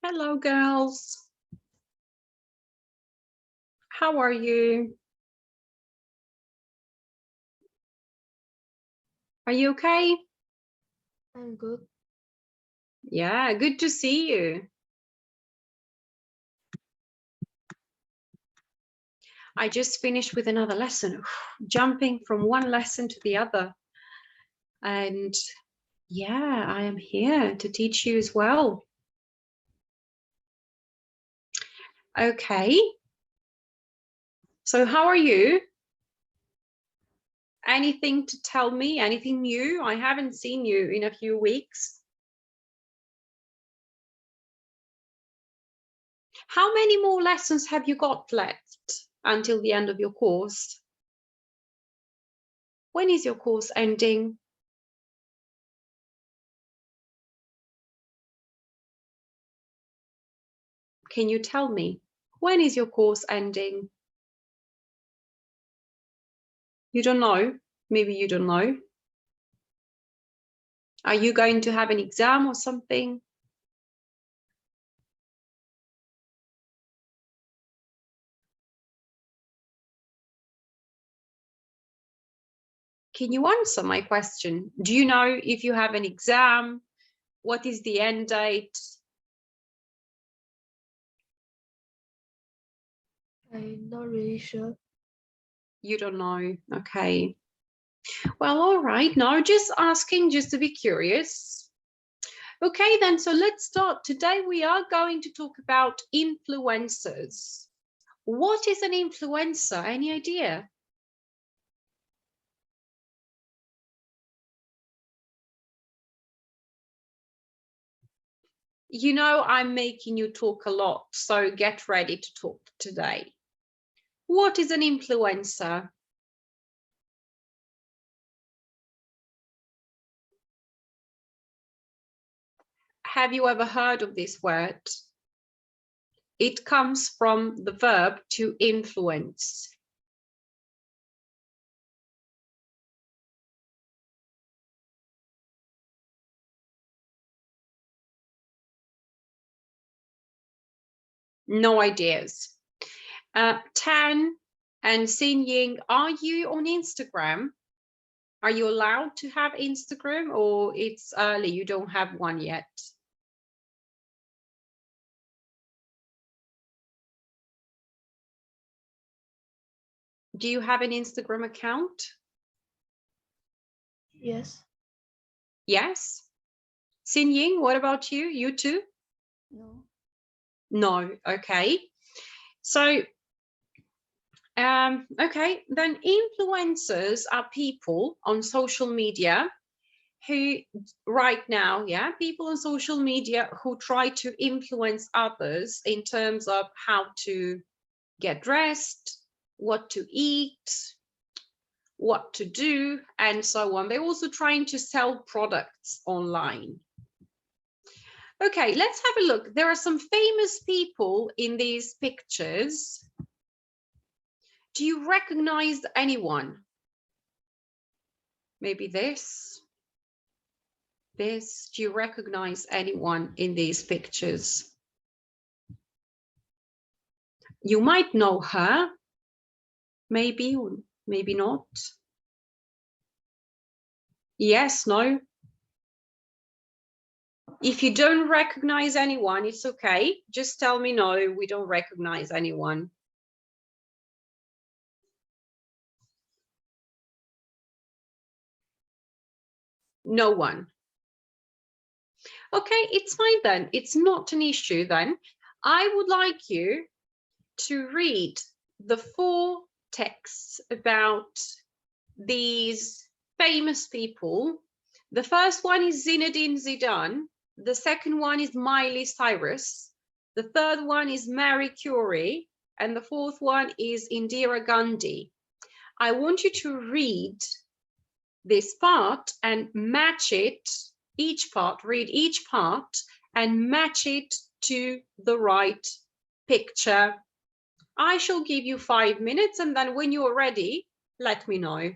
Hello, girls. How are you? Are you okay? I'm good. Yeah, good to see you. I just finished with another lesson, jumping from one lesson to the other. And yeah, I am here to teach you as well. Okay. So how are you? Anything to tell me? Anything new? I haven't seen you in a few weeks. How many more lessons have you got left until the end of your course? When is your course ending? Can you tell me? When is your course ending? You don't know? Maybe you don't know. Are you going to have an exam or something? Can you answer my question? Do you know if you have an exam? What is the end date? I'm not really sure. You don't know. Okay. Well, all right. Now just asking just to be curious. Okay, then, so let's start. Today we are going to talk about influencers. What is an influencer? Any idea? You know, I'm making you talk a lot, so get ready to talk today. What is an influencer? Have you ever heard of this word? It comes from the verb to influence. No ideas. Tan and Xin Ying, are you on Instagram? Are you allowed to have Instagram, or it's early, you don't have one yet? Do you have an Instagram account? Yes. Yes. Xin Ying, what about you? You too? No. No. Okay. So, okay, then influencers are people on social media who right now, yeah, people on social media who try to influence others in terms of how to get dressed, what to eat, what to do, and so on. They're also trying to sell products online. Okay, let's have a look. There are some famous people in these pictures. Do you recognize anyone? Maybe this. This. Do you recognize anyone in these pictures? You might know her. Maybe, or maybe not. Yes, no. If you don't recognize anyone, it's okay. Just tell me no, we don't recognize anyone. No one. Okay, it's fine then. It's not an issue then. I would like you to read the 4 texts about these famous people. The first one is Zinedine Zidane. The second one is Miley Cyrus. The third one is Marie Curie. And the fourth one is Indira Gandhi. I want you to read this part and match it, read each part and match it to the right picture. I shall give you 5 minutes, and then when you're ready, let me know.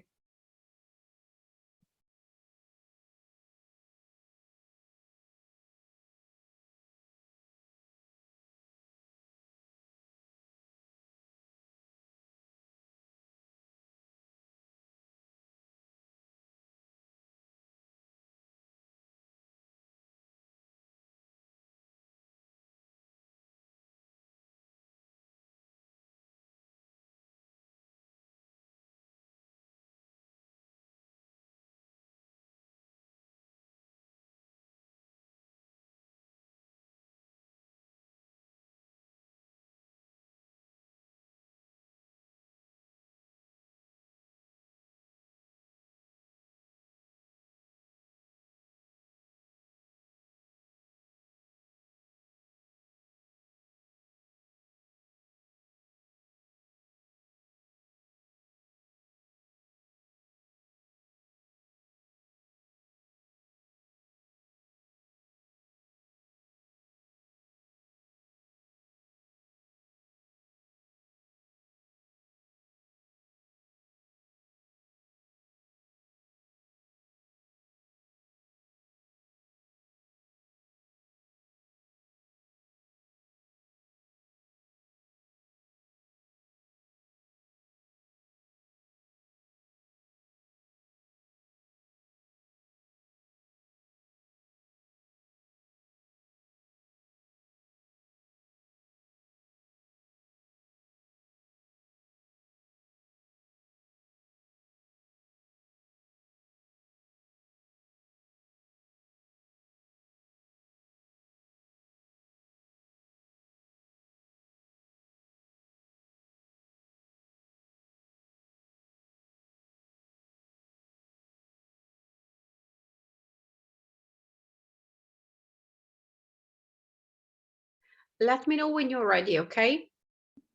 Let me know when you're ready, okay?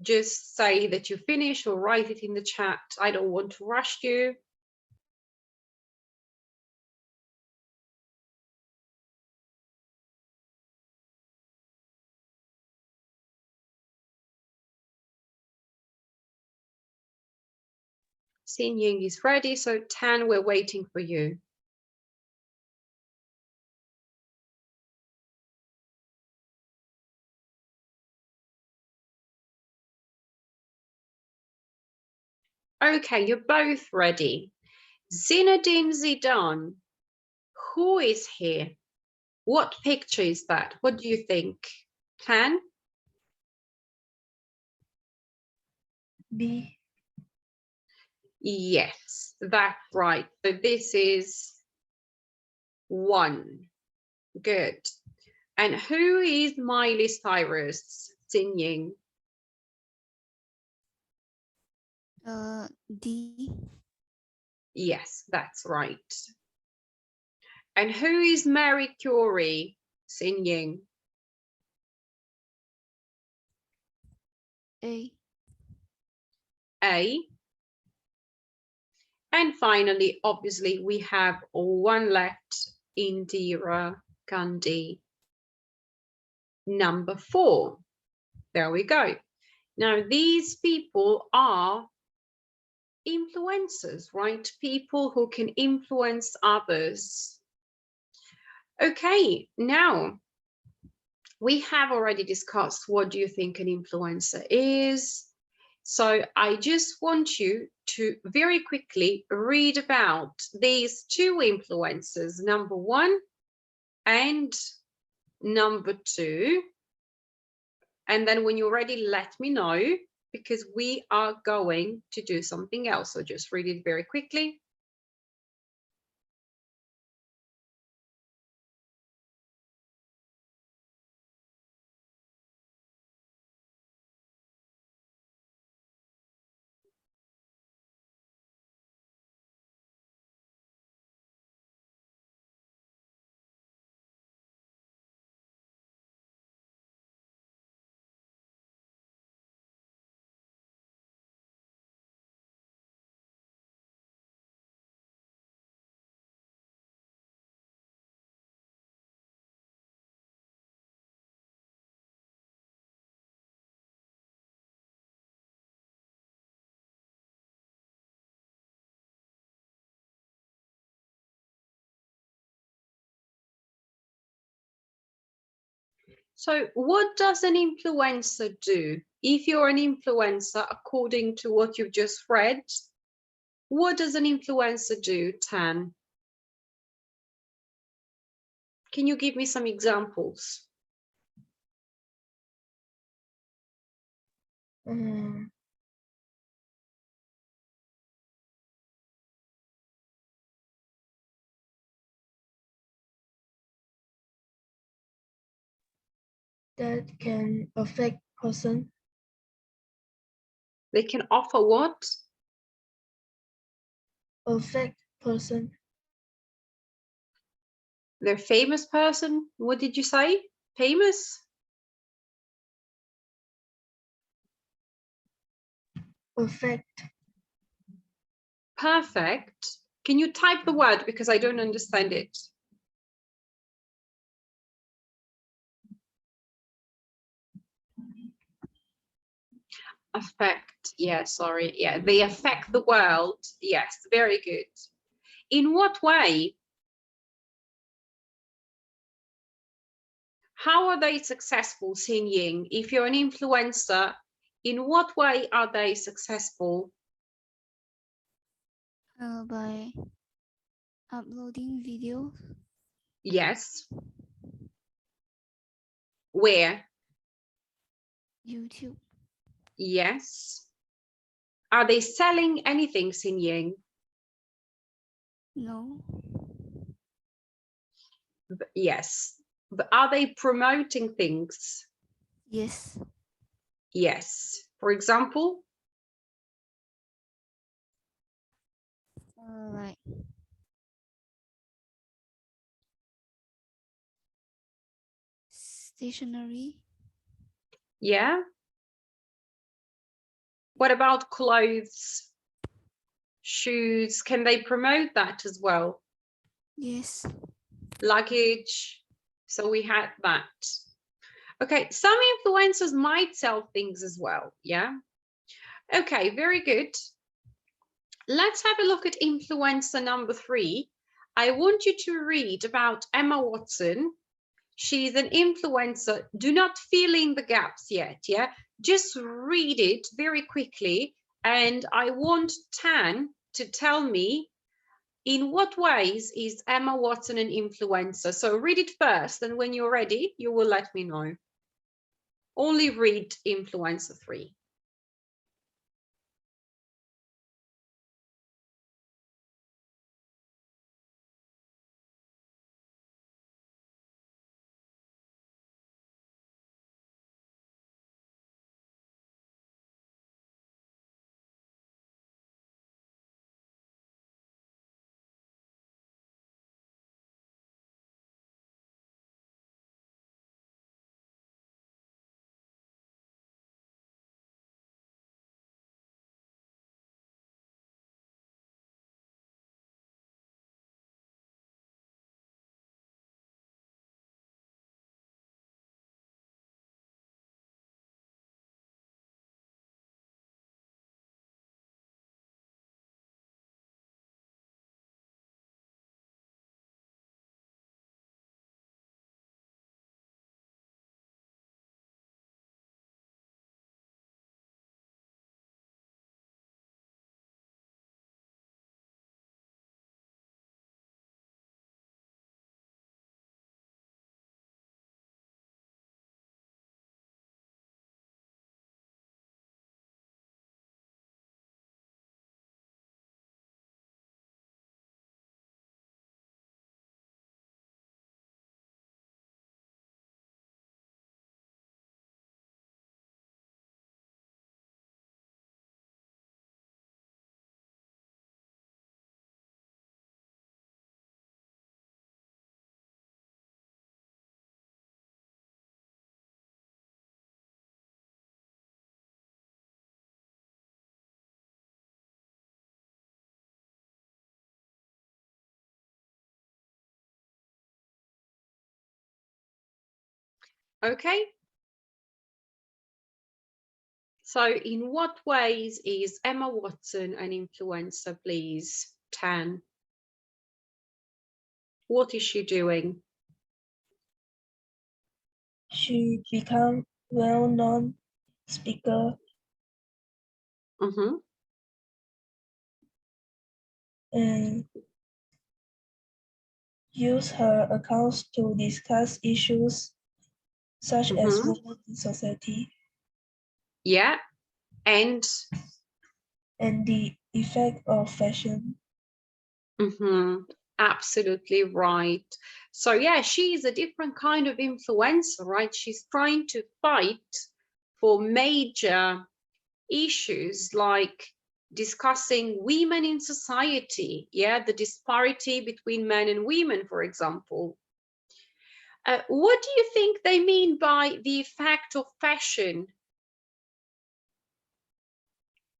Just say that you finished or write it in the chat. I don't want to rush you. Xin Ying is ready, so Tan, we're waiting for you. Okay, you're both ready. Zinedine Zidane, who is here? What picture is that? What do you think? Tan? B. Yes, that's right. So this is 1. Good. And who is Miley Cyrus singing? D. Yes, that's right. And who is Mary Curie singing? A. A. And finally, obviously, we have 1 left, Indira Gandhi. Number 4. There we go. Now, these people are influencers, right? People who can influence others. Okay, now we have already discussed what do you think an influencer is. So I just want you to very quickly read about these 2 influencers, number 1 and number 2. And then when you're ready, let me know, because we are going to do something else. So just read it very quickly. So what does an influencer do? If you're an influencer, according to what you've just read, what does an influencer do, Tan? Can you give me some examples? That can affect person. They can offer what? Affect person. They're famous person. What did you say? Famous? Affect. Perfect. Can you type the word because I don't understand it? Affect. Yeah, sorry. Yeah, they affect the world. Yes, very good. In what way? How are they successful, Xin Ying? If you're an influencer, in what way are they successful? By uploading videos. Yes. Where? YouTube. Yes. Are they selling anything, Xin Ying? No. Yes. But are they promoting things? Yes. Yes. For example? Like stationery. Yeah. What about clothes, shoes? Can they promote that as well? Yes. Luggage. So we had that. Okay, some influencers might sell things as well. Yeah. Okay, very good. Let's have a look at influencer number 3. I want you to read about Emma Watson. She's an influencer. Do not fill in the gaps yet, yeah? Just read it very quickly. And I want Tan to tell me in what ways is Emma Watson an influencer. So read it first, and when you're ready, you will let me know. Only read influencer 3. Okay. So in what ways is Emma Watson an influencer, please, Tan? What is she doing? She became well-known speaker and used her accounts to discuss issues such as women in society Yeah. And the effect of fashion. Absolutely right. So yeah, she's a different kind of influencer, right? She's trying to fight for major issues like discussing women in society, yeah, the disparity between men and women, for example. What do you think they mean by the effect of fashion?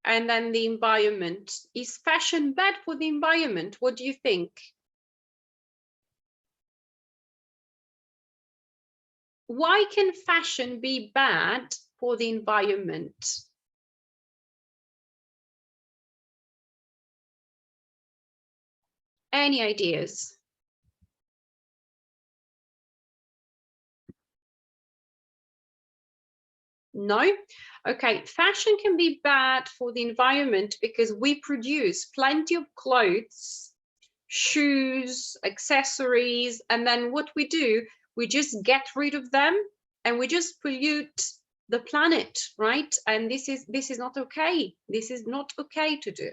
And then the environment. Is fashion bad for the environment? What do you think? Why can fashion be bad for the environment? Any ideas? No? Okay, fashion can be bad for the environment because we produce plenty of clothes, shoes, accessories, and then what we do, we just get rid of them and we just pollute the planet, right? And this is not okay. This is not okay to do.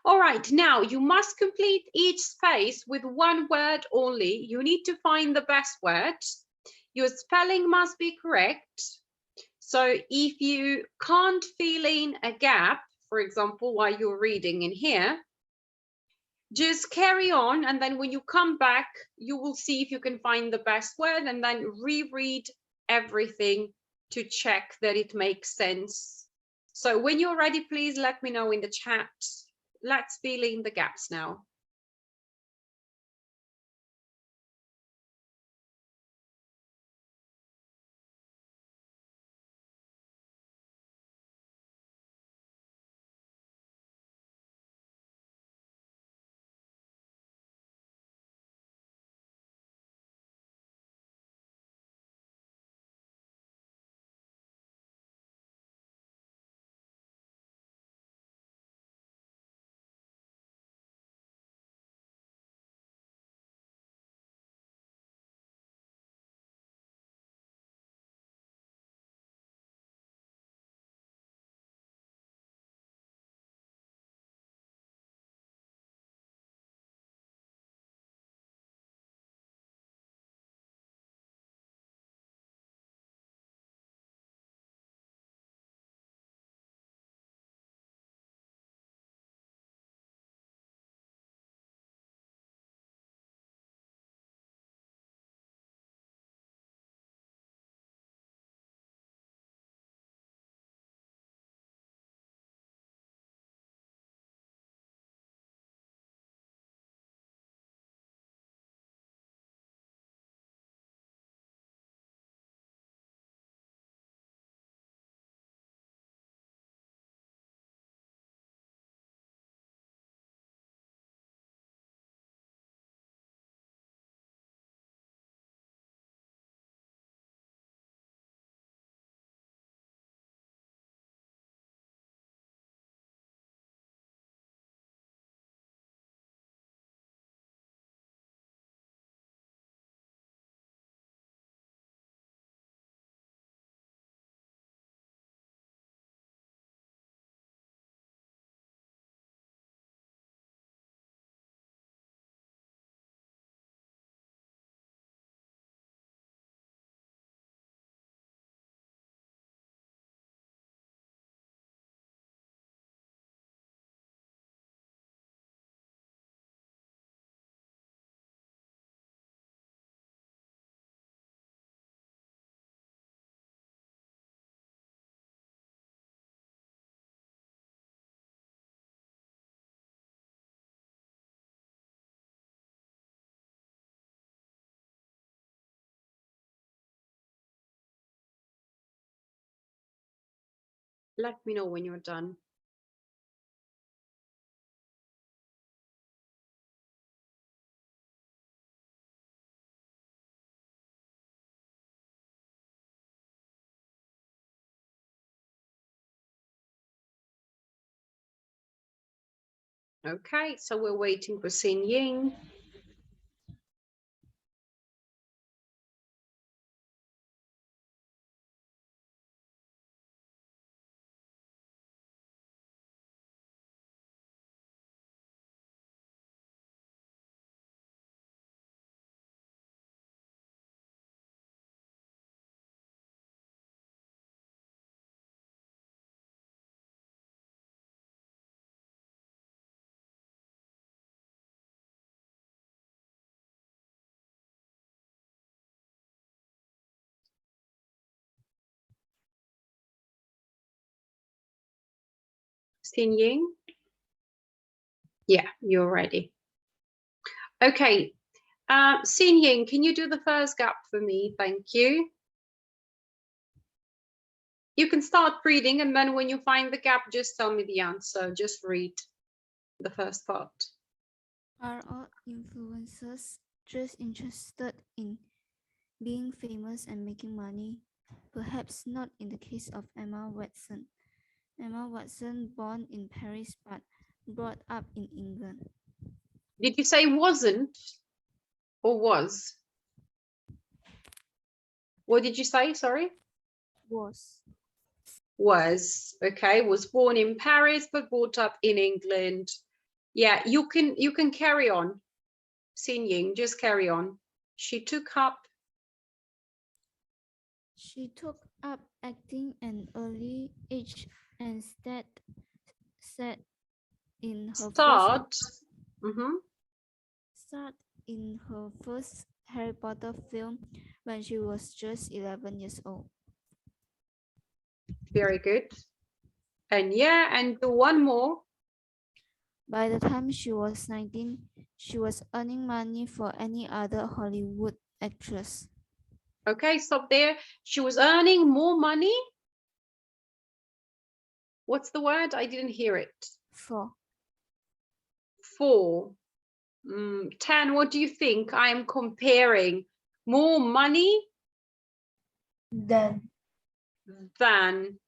All right, now you must complete each space with one word only. You need to find the best word. Your spelling must be correct. So if you can't fill in a gap, for example, while you're reading in here, just carry on, and then when you come back, you will see if you can find the best word and then reread everything to check that it makes sense. So when you're ready, please let me know in the chat. Let's fill in the gaps now. Let me know when you're done. Okay, so we're waiting for Xin Ying. Xin Ying? Yeah, you're ready. Okay, Xin Ying, can you do the first gap for me? Thank you. You can start reading, and then when you find the gap, just tell me the answer. Just read the first part. Are all influencers just interested in being famous and making money? Perhaps not in the case of Emma Watson. Emma Watson, born in Paris but brought up in England. Did you say wasn't or was? What did you say? Sorry. Was. Okay, was born in Paris but brought up in England. Yeah, you can carry on. Xin Ying, just carry on. She took up acting at an early age and starred in her first Harry Potter film when she was just 11 years old. Very good. And yeah, and do one more. By the time she was 19, she was earning money for any other Hollywood actress. Okay, stop there. She was earning more money. What's the word? I didn't hear it. For Tan, what do you think? I am comparing more money Then than,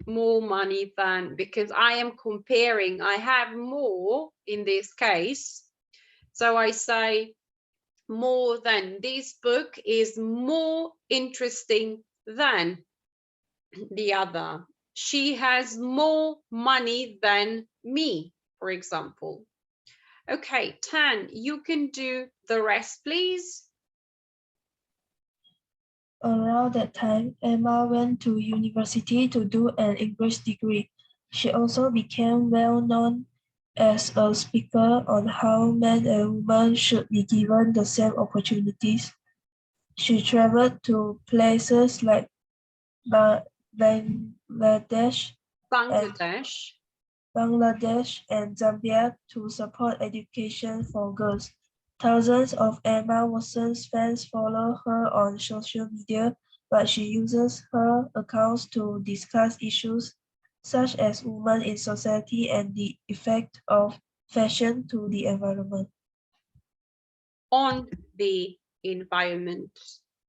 more money than, because I am comparing. I have more in this case. So I say more than. This book is more interesting than the other. She has more money than me, for example. Okay, Tan, you can do the rest, please. around that time, Emma went to university to do an English degree. She also became well known as a speaker on how men and women should be given the same opportunities. She traveled to places like Bangladesh and Bangladesh. Zambia to support education for girls. Thousands of Emma Watson's fans follow her on social media, but she uses her accounts to discuss issues such as women in society and the effect of fashion to the environment. On the environment,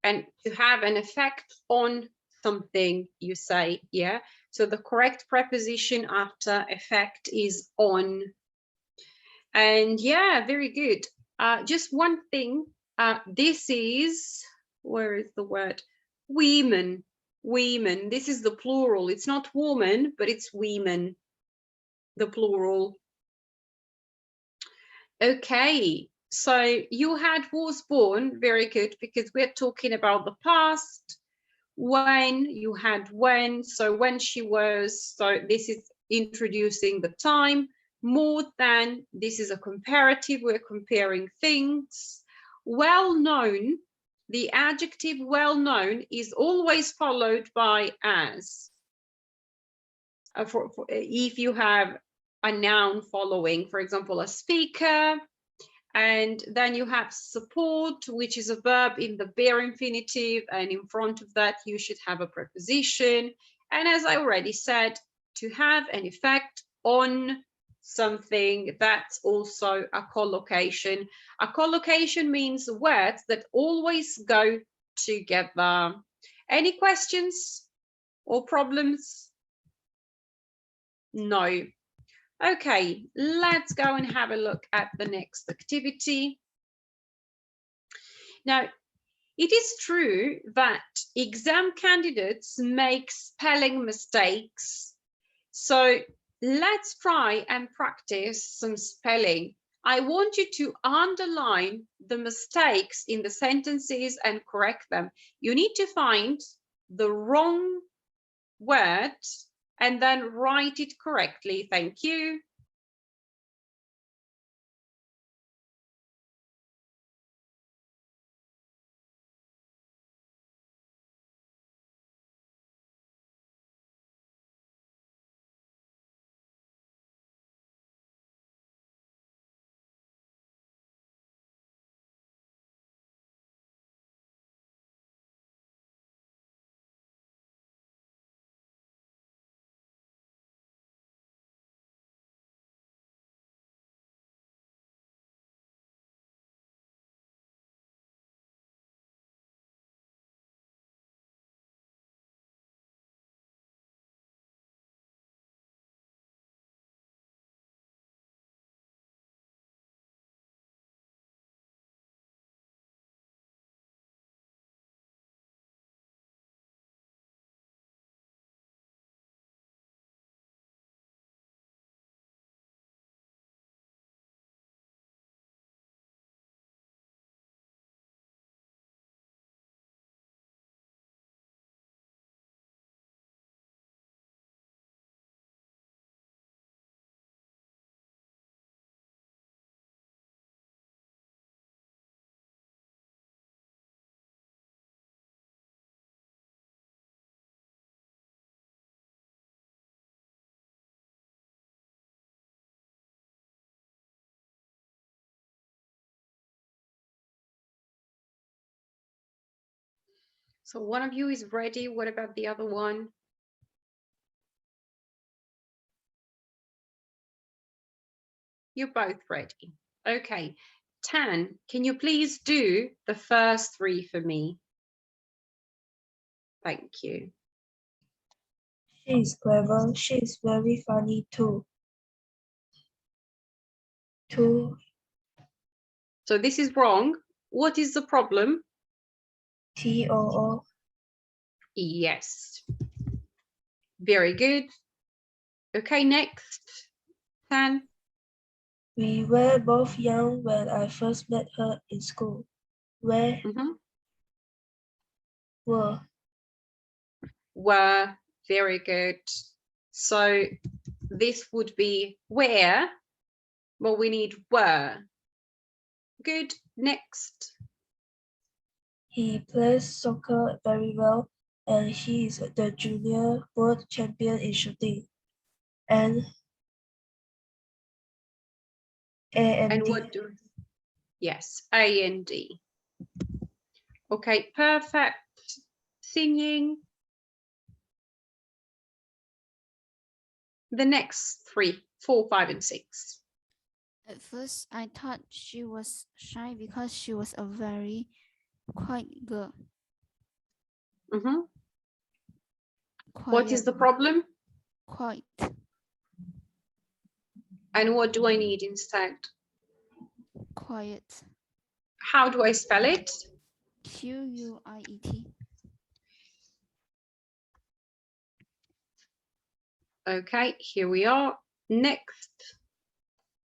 and to have an effect on something, you say, yeah. So the correct preposition after effect is on. And yeah, very good. Just one thing, this is, where is the word? Women. Women. This is the plural. It's not woman, but it's women, the plural. Okay, so you had was born, very good, because we're talking about the past. When, you had when, so when she was, so this is introducing the time. More than, this is a comparative, we're comparing things. Well known, the adjective well known is always followed by as. If you have a noun following, for example, a speaker, and then you have support, which is a verb in the bare infinitive, and in front of that you should have a preposition. And as I already said, to have an effect on something, that's also a collocation. A collocation means words that always go together. Any questions or problems? No. Okay, let's go and have a look at the next activity. Now, it is true that exam candidates make spelling mistakes. So let's try and practice some spelling. I want you to underline the mistakes in the sentences and correct them. You need to find the wrong word and then write it correctly. Thank you. So one of you is ready. What about the other one? You're both ready. Okay. Tan, can you please do the first three for me? Thank you. She is clever. She is very funny too. So this is wrong. What is the problem? Too. Yes. Very good. Okay, next. Tan. We were both young when I first met her in school. Were Very good. So this would be where, but we need were. Good. Next. He plays soccer very well, and he is the junior world champion in shooting. And And what do? Yes, A and D. Okay, perfect. Singing. The next 3, 4, 5, and 6. At first, I thought she was shy because she was a very quiet girl. What is the problem? Quiet. And what do I need instead? Quiet. How do I spell it? Q-U-I-E-T. Okay, here we are. Next.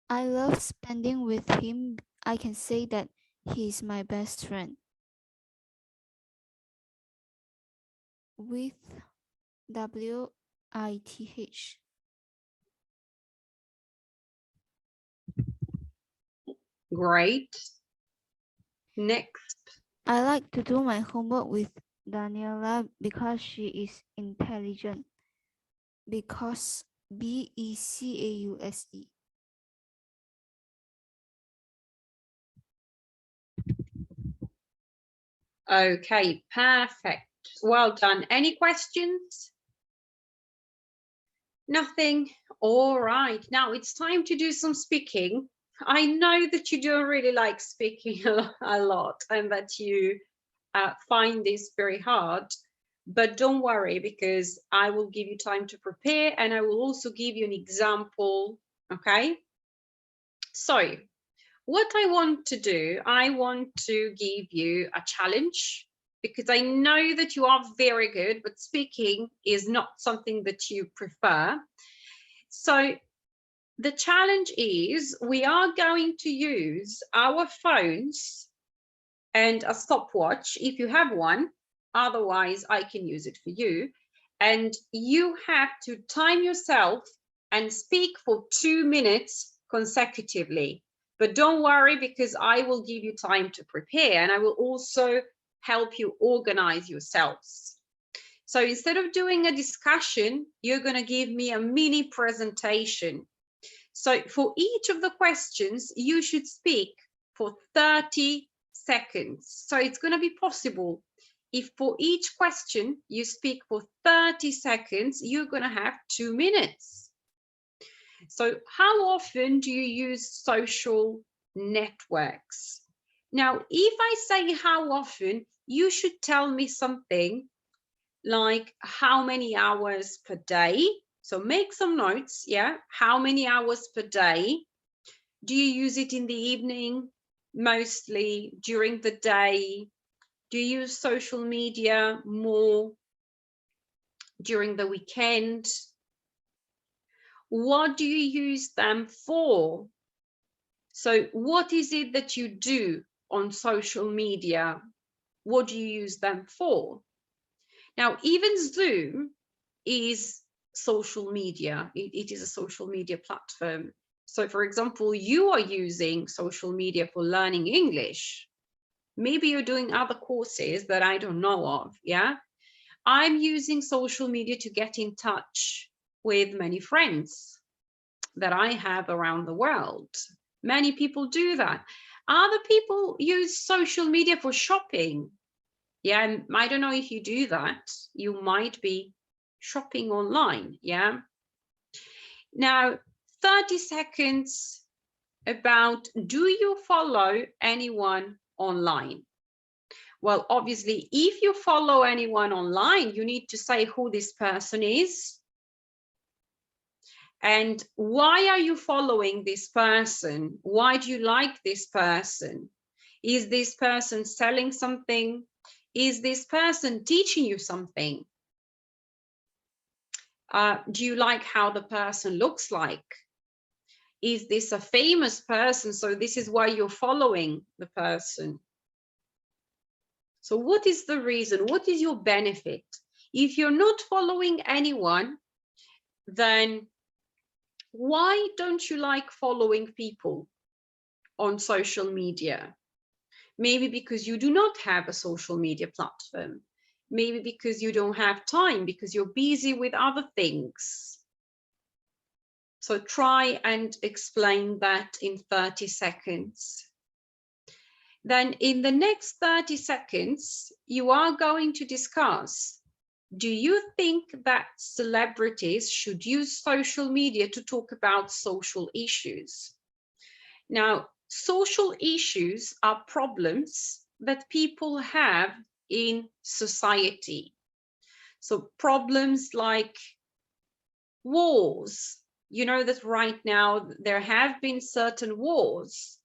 I love spending with him. I can say that he's my best friend. With W-I-T-H. Great. Next. I like to do my homework with Daniela because she is intelligent. Because B-E-C-A-U-S-E. Okay, perfect. Well done. Any questions? Nothing? All right. Now it's time to do some speaking. I know that you don't really like speaking a lot and that you find this very hard, but don't worry because I will give you time to prepare and I will also give you an example, okay? So what I want to do, I want to give you a challenge because I know that you are very good, but speaking is not something that you prefer. So the challenge is we are going to use our phones and a stopwatch if you have one, otherwise I can use it for you. And you have to time yourself and speak for 2 minutes consecutively. But don't worry because I will give you time to prepare and I will also help you organize yourselves. So instead of doing a discussion, you're going to give me a mini presentation. So for each of the questions, you should speak for 30 seconds. So it's going to be possible if for each question you speak for 30 seconds, you're going to have 2 minutes. So how often do you use social networks? Now, if I say how often, you should tell me something like how many hours per day. So make some notes, yeah? How many hours per day? Do you use it in the evening, mostly during the day? Do you use social media more during the weekend? What do you use them for? So what is it that you do on social media? What do you use them for? Now, even Zoom is social media. It is a social media platform. So for example, you are using social media for learning English. Maybe you're doing other courses that I don't know of, yeah? I'm using social media to get in touch with many friends that I have around the world. Many people do that. Other people use social media for shopping. Yeah, and I don't know if you do that. You might be shopping online. Yeah. Now, 30 seconds about, do you follow anyone online? Well, obviously, if you follow anyone online, you need to say who this person is. And why are you following this person? Why do you like this person? Is this person selling something? Is this person teaching you something? Do you like how the person looks like? Is this a famous person? So this is why you're following the person. So what is the reason? What is your benefit? If you're not following anyone, then why don't you like following people on social media? Maybe because you do not have a social media platform. Maybe because you don't have time, because you're busy with other things. So try and explain that in 30 seconds. Then in the next 30 seconds, you are going to discuss, do you think that celebrities should use social media to talk about social issues? Now, social issues are problems that people have in society. So problems like wars, you know that right now there have been certain wars,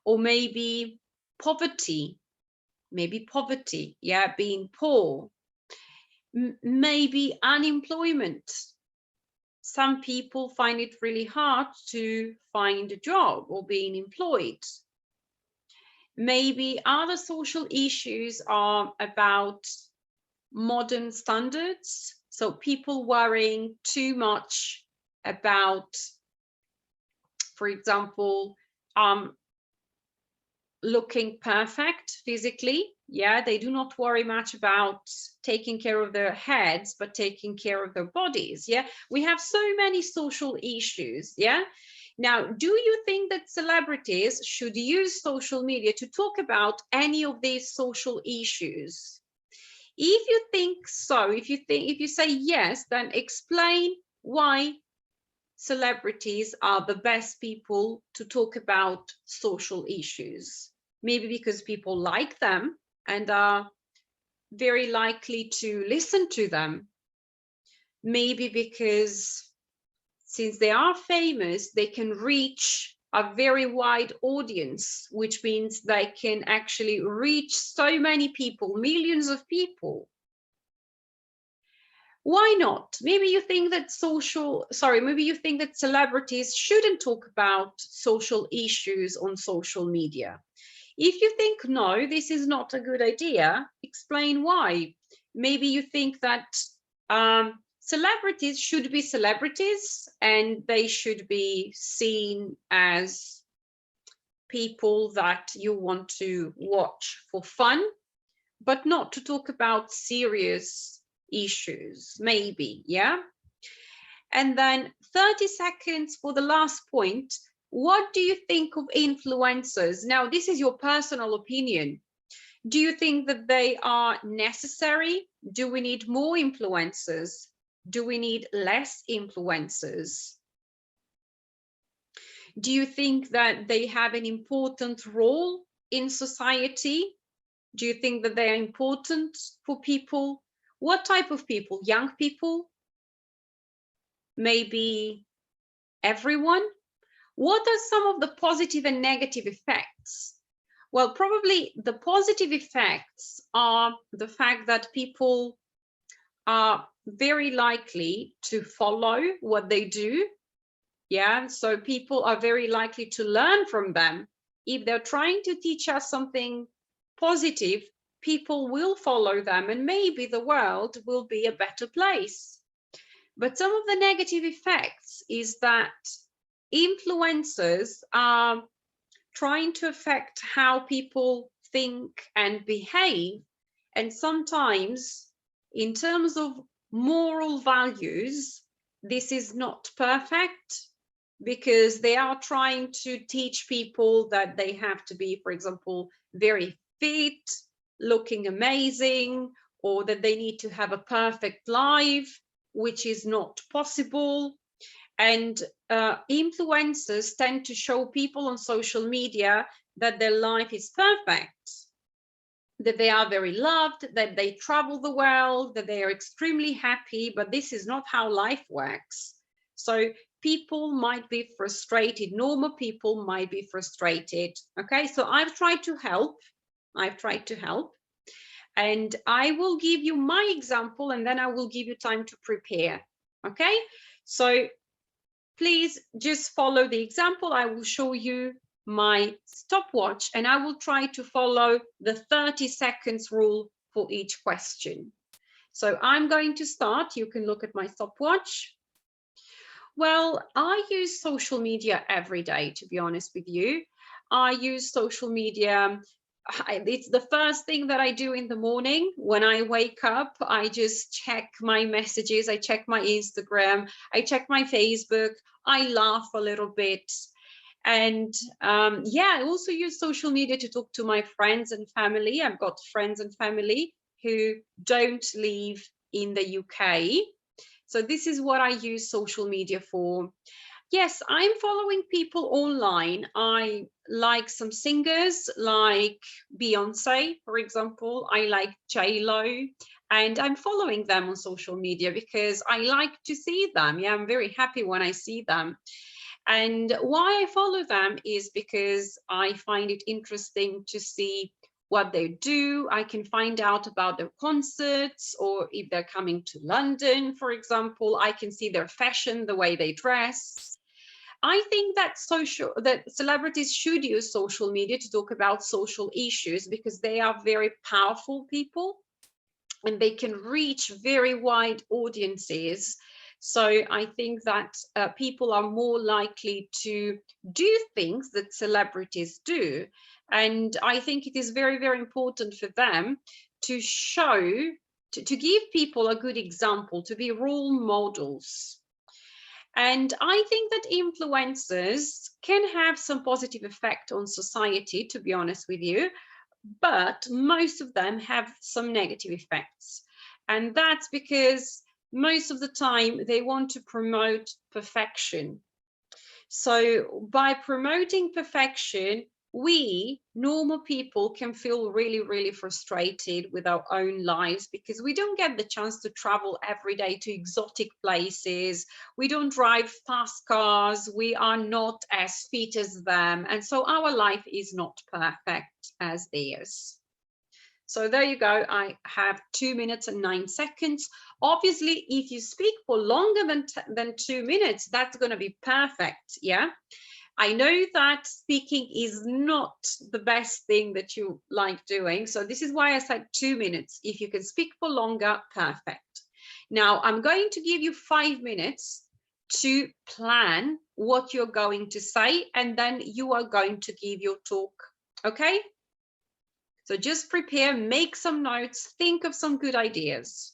or maybe poverty, yeah, being poor, maybe unemployment. Some people find it really hard to find a job or being employed. Maybe other social issues are about modern standards. So people worrying too much about, for example, looking perfect physically. Yeah, they do not worry much about taking care of their heads, but taking care of their bodies. Yeah, we have so many social issues. Yeah. Now, do you think that celebrities should use social media to talk about any of these social issues? If you think so, if you say yes, then explain why celebrities are the best people to talk about social issues. Maybe because people like them and are very likely to listen to them. Maybe because since they are famous, they can reach a very wide audience, which means they can actually reach so many people, millions of people. Why not? Maybe you think that maybe you think that celebrities shouldn't talk about social issues on social media. If you think, no, this is not a good idea, explain why. Maybe you think that celebrities should be celebrities and they should be seen as people that you want to watch for fun, but not to talk about serious issues, maybe. Yeah. And then 30 seconds for the last point. What do you think of influencers? Now, this is your personal opinion. Do you think that they are necessary? Do we need more influencers? Do we need less influencers? Do you think that they have an important role in society? Do you think that they are important for people? What type of people? Young people? Maybe everyone? What are some of the positive and negative effects? Well, probably the positive effects are the fact that people are very likely to follow what they do. Yeah, so people are very likely to learn from them. If they're trying to teach us something positive, people will follow them and maybe the world will be a better place. But some of the negative effects is that influencers are trying to affect how people think and behave. And sometimes in terms of moral values, this is not perfect because they are trying to teach people that they have to be, for example, very fit, looking amazing, or that they need to have a perfect life, which is not possible. And influencers tend to show people on social media that their life is perfect, that they are very loved, that they travel the world, that they are extremely happy, but this is not how life works. So people might be frustrated, normal people might be frustrated. Okay, so I've tried to help. And I will give you my example, and then I will give you time to prepare. Okay, so please just follow the example. I will show you my stopwatch, and I will try to follow the 30 seconds rule for each question. So I'm going to start. You can look at my stopwatch. Well, I use social media every day, to be honest with you. I use social media. It's the first thing that I do in the morning. When I wake up, I just check my messages. I check my Instagram. I check my Facebook. I laugh a little bit. And yeah, I also use social media to talk to my friends and family. I've got friends and family who don't live in the UK. So this is what I use social media for. Yes, I'm following people online. I like some singers like Beyonce, for example. I like J-Lo, and I'm following them on social media because I like to see them. Yeah, I'm very happy when I see them. And why I follow them is because I find it interesting to see what they do. I can find out about their concerts, or if they're coming to London, for example, I can see their fashion, the way they dress. I think that celebrities should use social media to talk about social issues because they are very powerful people and they can reach very wide audiences. So I think that people are more likely to do things that celebrities do. And I think it is very, very important for them to show, to give people a good example, to be role models. And I think that influencers can have some positive effect on society, to be honest with you, but most of them have some negative effects. And that's because most of the time they want to promote perfection. So by promoting perfection, we normal people can feel really, really frustrated with our own lives because we don't get the chance to travel every day to exotic places. We don't drive fast cars. We are not as fit as them. And so our life is not perfect as theirs. So there you go. I have 2 minutes and 9 seconds. Obviously, if you speak for longer than 2 minutes, that's going to be perfect. Yeah. I know that speaking is not the best thing that you like doing. So this is why I said 2 minutes. If you can speak for longer, perfect. Now I'm going to give you 5 minutes to plan what you're going to say, and then you are going to give your talk. Okay? So just prepare, make some notes, think of some good ideas.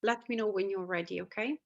Let me know when you're ready, okay?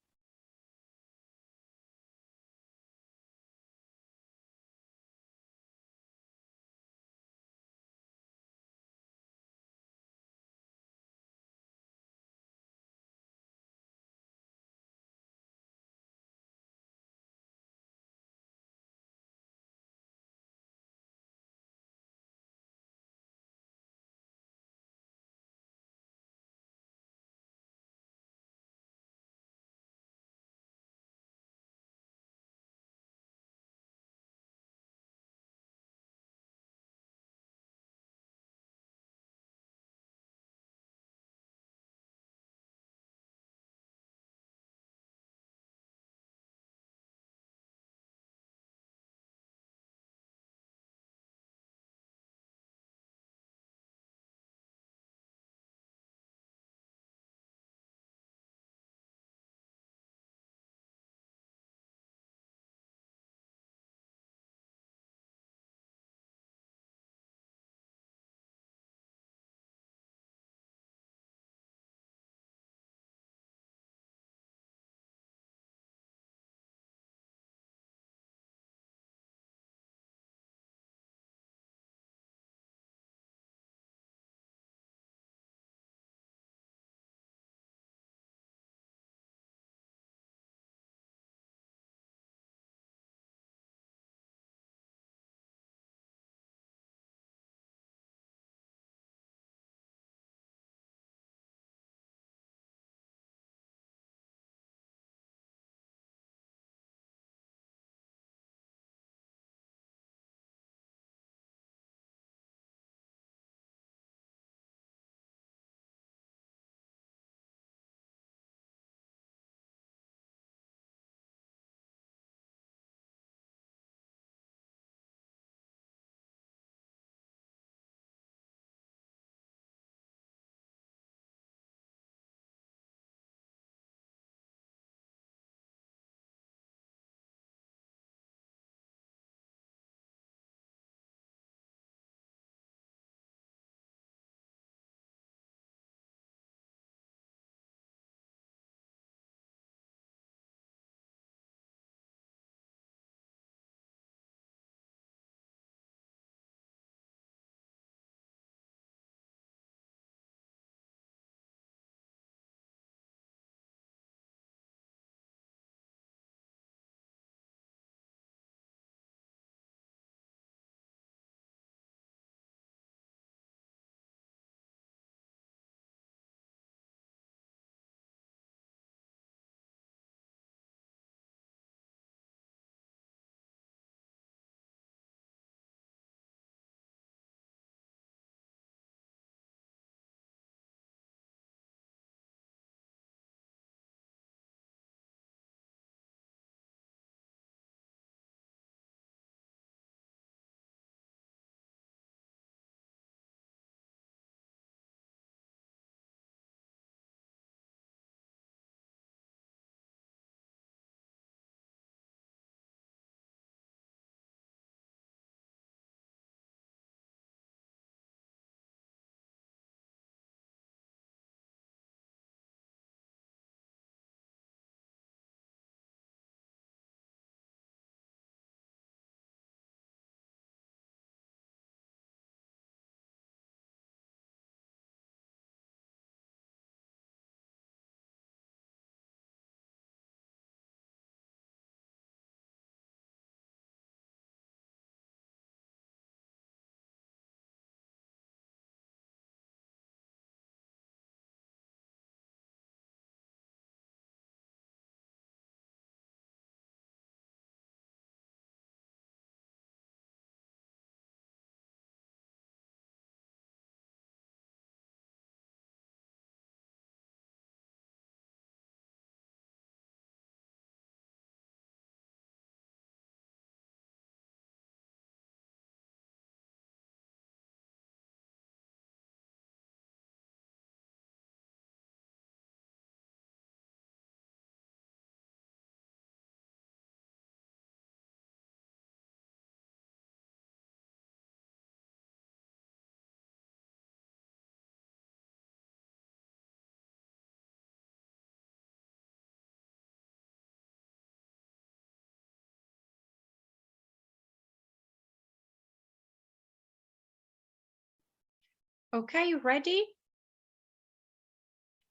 Okay, ready?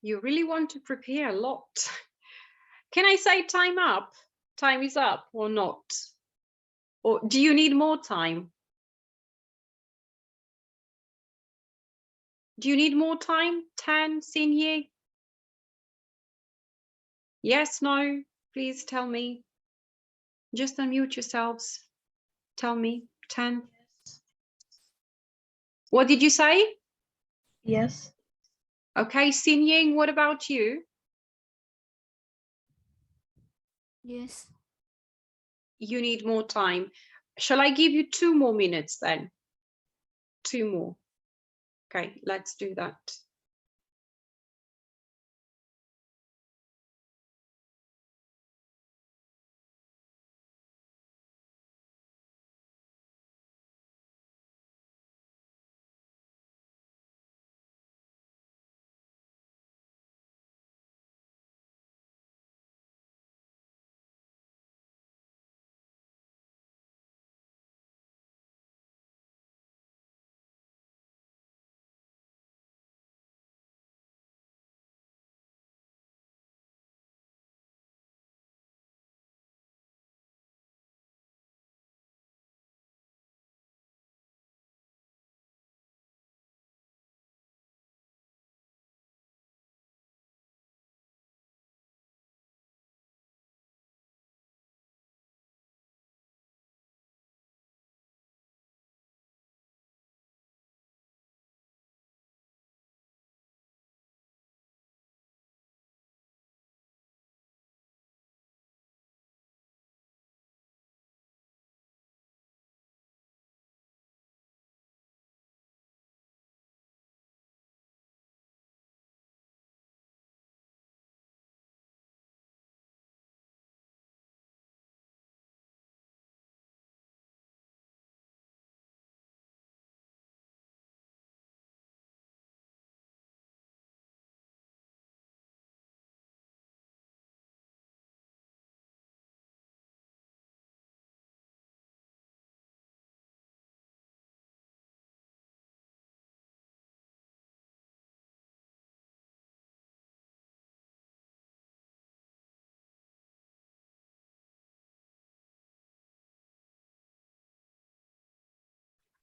You really want to prepare a lot. Can I say time up? Time is up or not? Or do you need more time? Do you need more time? Tan, Sinye? Yes, no? Please tell me. Just unmute yourselves. Tell me. Tan. What did you say? Yes. Okay, Xin what about you? Yes. You need more time. Shall I give you 2 more minutes then? 2 more. Okay, let's do that.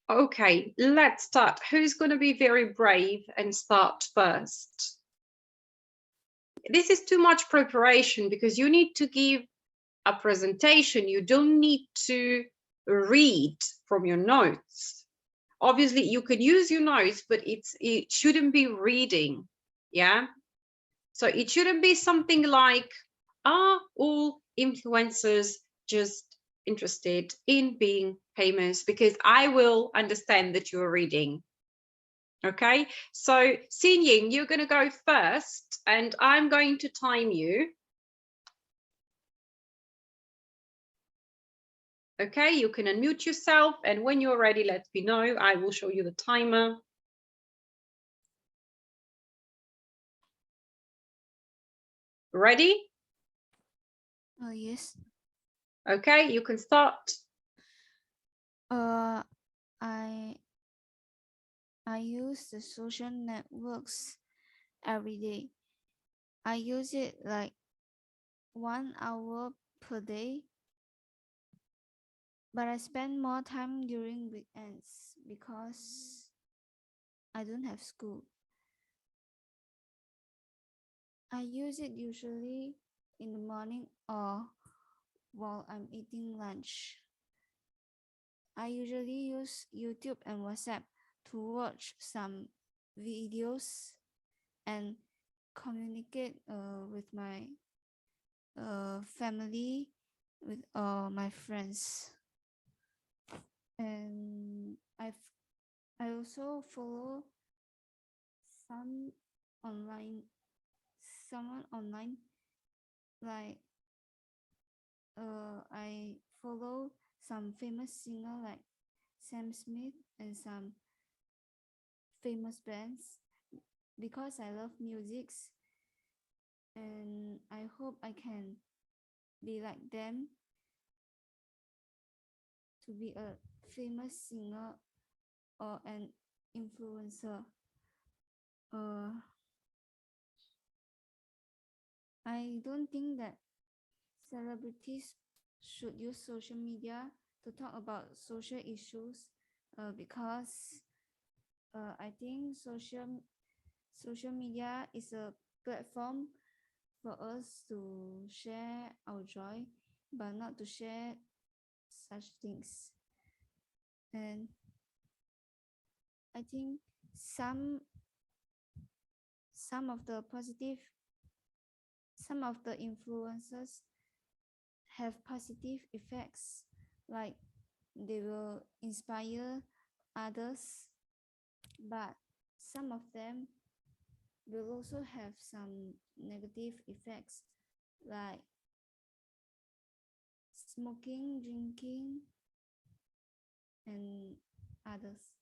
Okay, let's start. Who's going to be very brave and start first? This is too much preparation because you need to give a presentation. You don't need to read from your notes. Obviously, you can use your notes, but it shouldn't be reading. Yeah. So it shouldn't be something like, are all influencers just interested in being famous? Because I will understand that you're reading. Okay, so Xin Ying, you're going to go first and I'm going to time you. Okay, you can unmute yourself and when you're ready, let me know. I will show you the timer. Ready? Yes. Okay, you can start. I use the social networks every day. I use it like 1 hour per day, but I spend more time during weekends because I don't have school. I use it usually in the morning or while I'm eating lunch. I usually use YouTube and WhatsApp to watch some videos and communicate with my family, with my friends. And I also follow some online someone online, like I follow some famous singer like Sam Smith and some famous bands because I love music and I hope I can be like them to be a famous singer or an influencer. I don't think that celebrities should use social media to talk about social issues because I think social media is a platform for us to share our joy, but not to share such things. And I think some of the influences have positive effects, like they will inspire others, but some of them will also have some negative effects, like smoking, drinking, and others.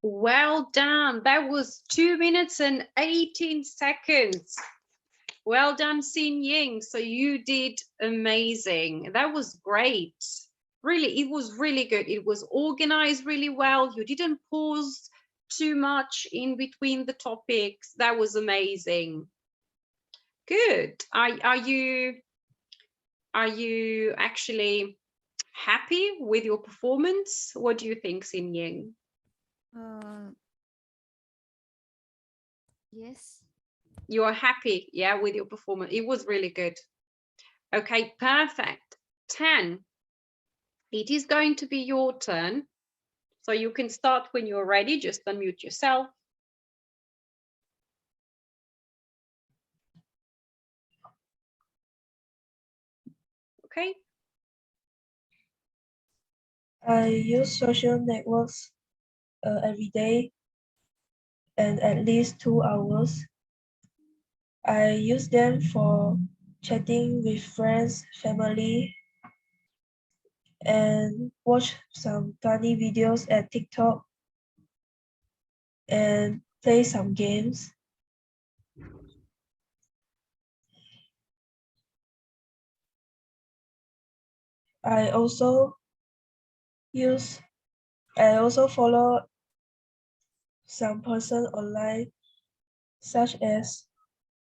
Well done. That was 2 minutes and 18 seconds. Well done, Xin Ying. So you did amazing. That was great. Really, it was really good. It was organized really well. You didn't pause too much in between the topics. That was amazing. Good. Are you actually happy with your performance? What do you think, Xin Ying? Yes. You are happy, yeah, with your performance. It was really good. Okay, perfect. 10. It is going to be your turn. So you can start when you're ready. Just unmute yourself. Okay. I use social networks every day and at least 2 hours. I use them for chatting with friends, family, and watch some funny videos at TikTok and play some games. I also follow some person online, such as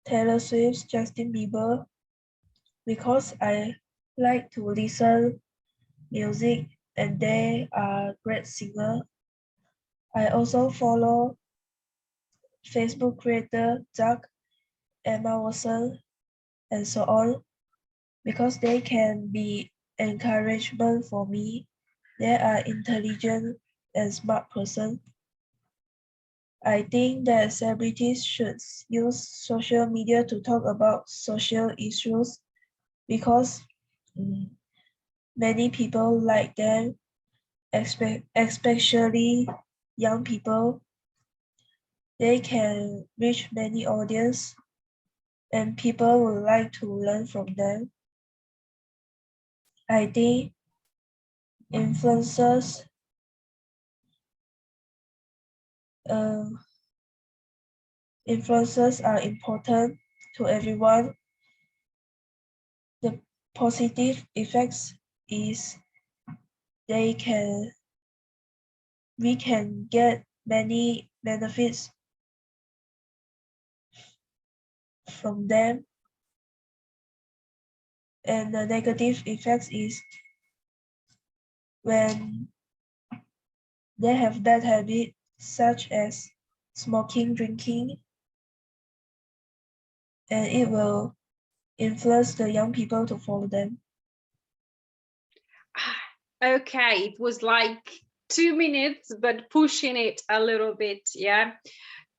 Taylor Swift, Justin Bieber, because I like to listen music and they are great singer. I also follow Facebook creator Doug, Emma Watson, and so on, because they can be encouragement for me. They are intelligent and smart person. I think that celebrities should use social media to talk about social issues because many people like them, especially young people. They can reach many audience and people would like to learn from them. I think influencers influencers are important to everyone. The positive effects is we can get many benefits from them. And the negative effects is when they have bad habits such as smoking, drinking, and it will influence the young people to follow them. Okay, it was like 2 minutes, but pushing it a little bit, yeah.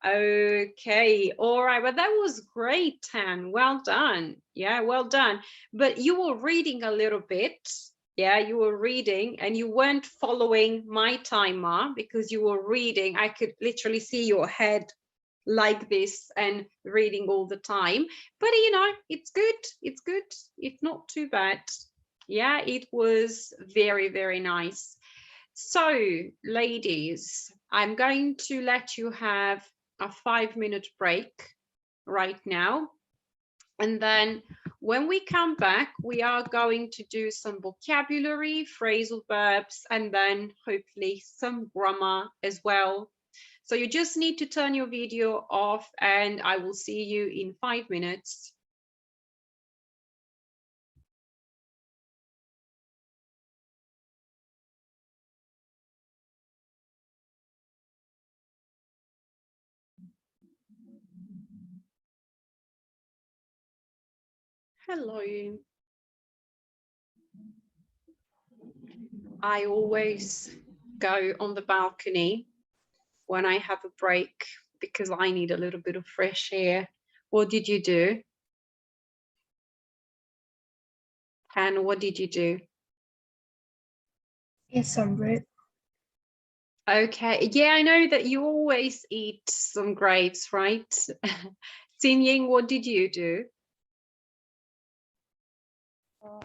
Okay, all right, but that was great, Tan. Well done. Yeah, well done. But you were reading a little bit. Yeah, you were reading and you weren't following my timer because you were reading. I could literally see your head like this and reading all the time. But you know, it's good. It's good. It's not too bad. Yeah, it was very, very nice. So, ladies, I'm going to let you have a 5-minute break right now. And then when we come back, we are going to do some vocabulary, phrasal verbs, and then hopefully some grammar as well. So you just need to turn your video off and I will see you in 5 minutes. Hello. I always go on the balcony when I have a break because I need a little bit of fresh air. What did you do? Hannah, what did you do? Eat some bread. Okay, yeah, I know that you always eat some grapes, right? Xin Ying, what did you do?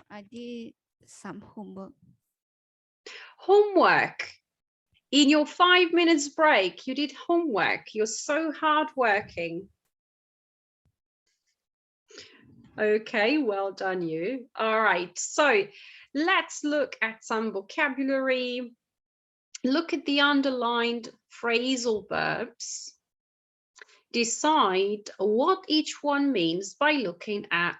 I did some homework. Homework. In your 5 minutes break, you did homework. You're so hardworking. Okay, well done you. All right, so let's look at some vocabulary. Look at the underlined phrasal verbs. Decide what each one means by looking at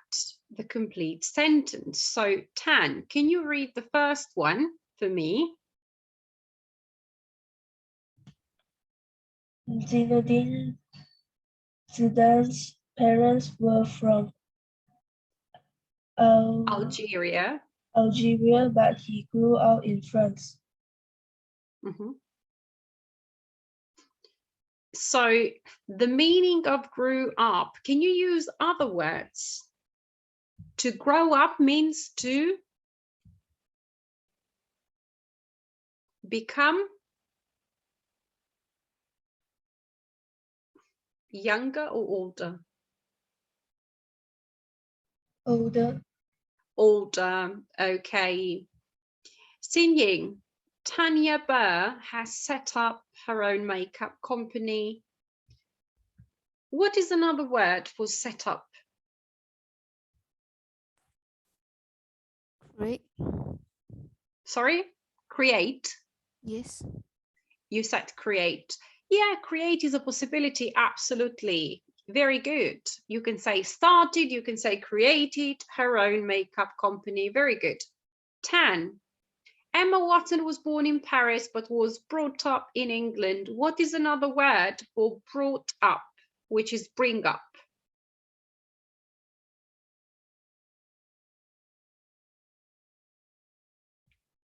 the complete sentence. So Tan, can you read the first one for me? Zinedine Zidane's parents were from Algeria. Algeria, but he grew up in France. Mhm. So the meaning of grew up, can you use other words? To grow up means to become younger or older? Older. Older, okay. Xin Ying, Tanya Burr has set up her own makeup company. What is another word for set up? Great. Sorry, create. Yes. You said create. Yeah, create is a possibility, absolutely. Very good. You can say started, you can say created her own makeup company. Very good. Tan, Emma Watson was born in Paris but was brought up in England. What is another word for brought up, which is bring up?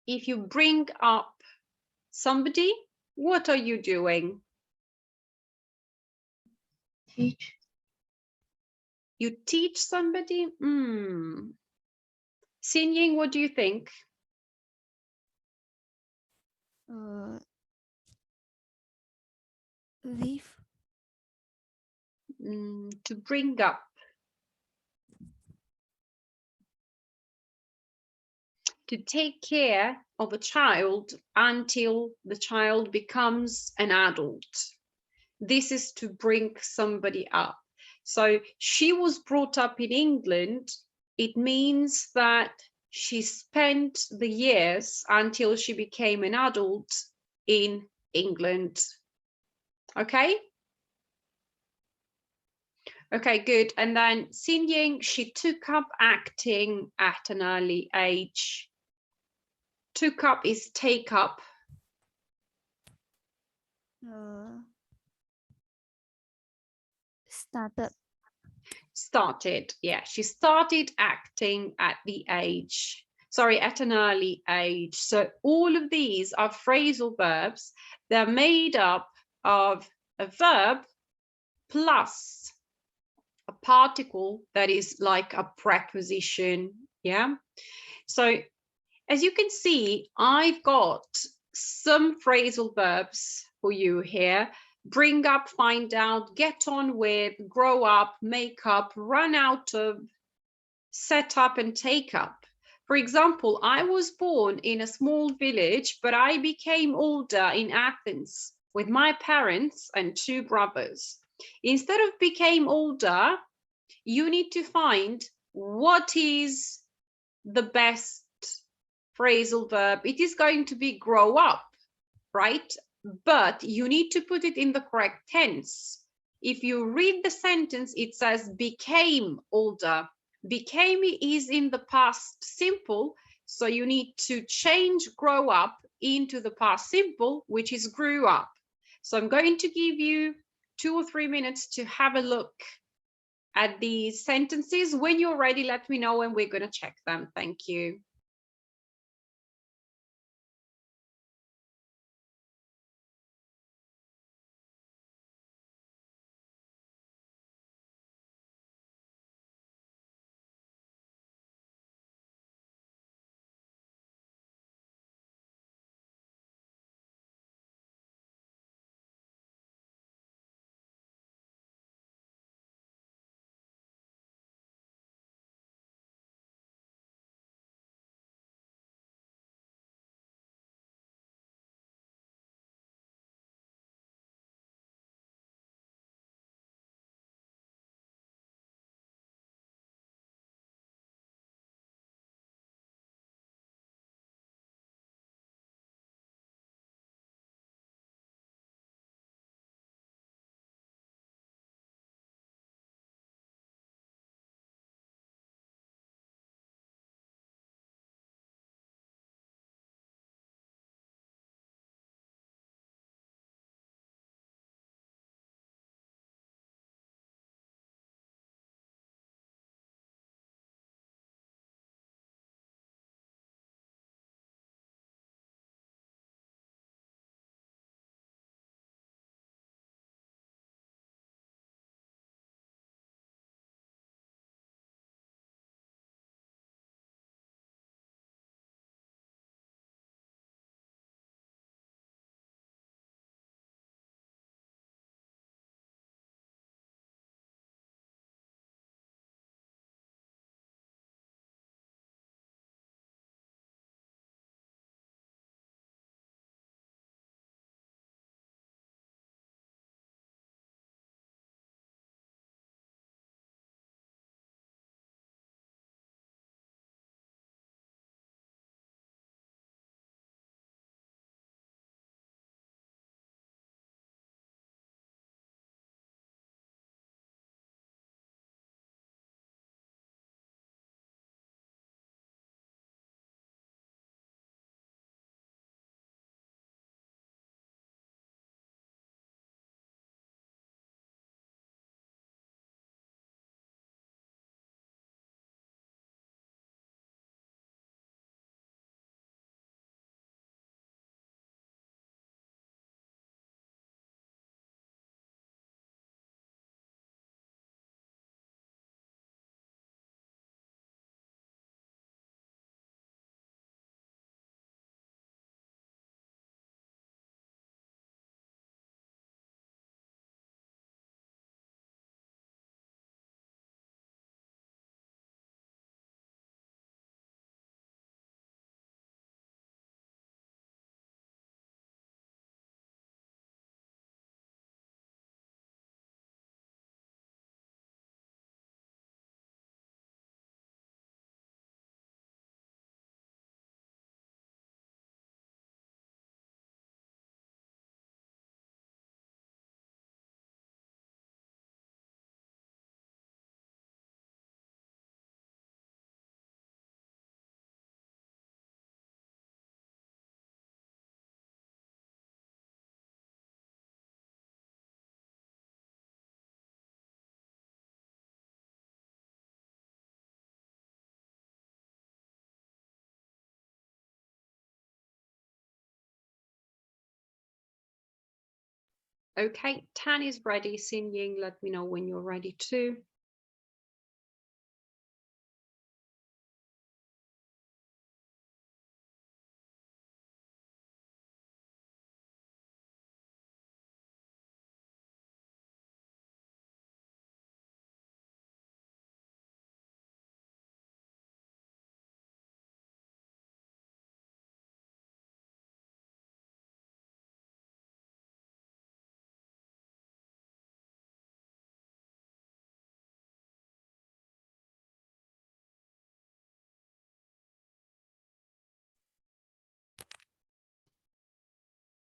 If you bring up somebody, what are you doing? Teach. You teach somebody? Xin Ying, what do you think? Leave. To bring up. To take care of a child until the child becomes an adult. This is to bring somebody up. So she was brought up in England. It means that she spent the years until she became an adult in England. Okay? Okay, good. And then Xin Ying, she took up acting at an early age. Took up is take up. Started, yeah. She started acting at an early age. So all of these are phrasal verbs. They're made up of a verb plus a particle that is like a preposition, yeah? So as you can see, I've got some phrasal verbs for you here. Bring up, find out, get on with, grow up, make up, run out of, set up, and take up. For example, I was born in a small village, but I became older in Athens with my parents and 2 brothers. Instead of became older, you need to find what is the best phrasal verb. It is going to be grow up, right? but you need to put it in the correct tense. If you read the sentence, it says became older. Became is in the past simple, so you need to change grow up into the past simple, which is grew up. So I'm going to give you 2 or 3 minutes to have a look at these sentences. When you're ready, let me know and we're going to check them. Thank you. Okay, Tan is ready. Xin Ying, let me know when you're ready too.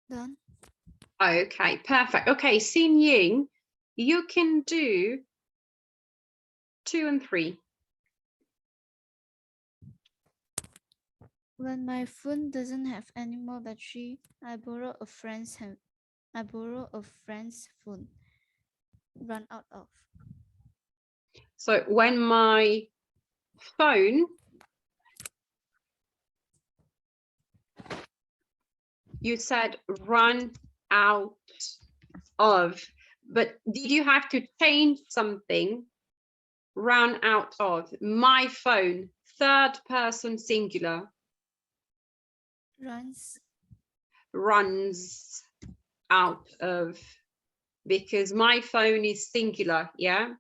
Done. Okay, perfect. Okay, Xin Ying, you can do 2 and 3. When my phone doesn't have any more battery, I borrow a friend's phone. Run out of. So when my phone, you said run out of, but did you have to change something? Run out of. My phone, third person singular. Runs out of, because my phone is singular, yeah?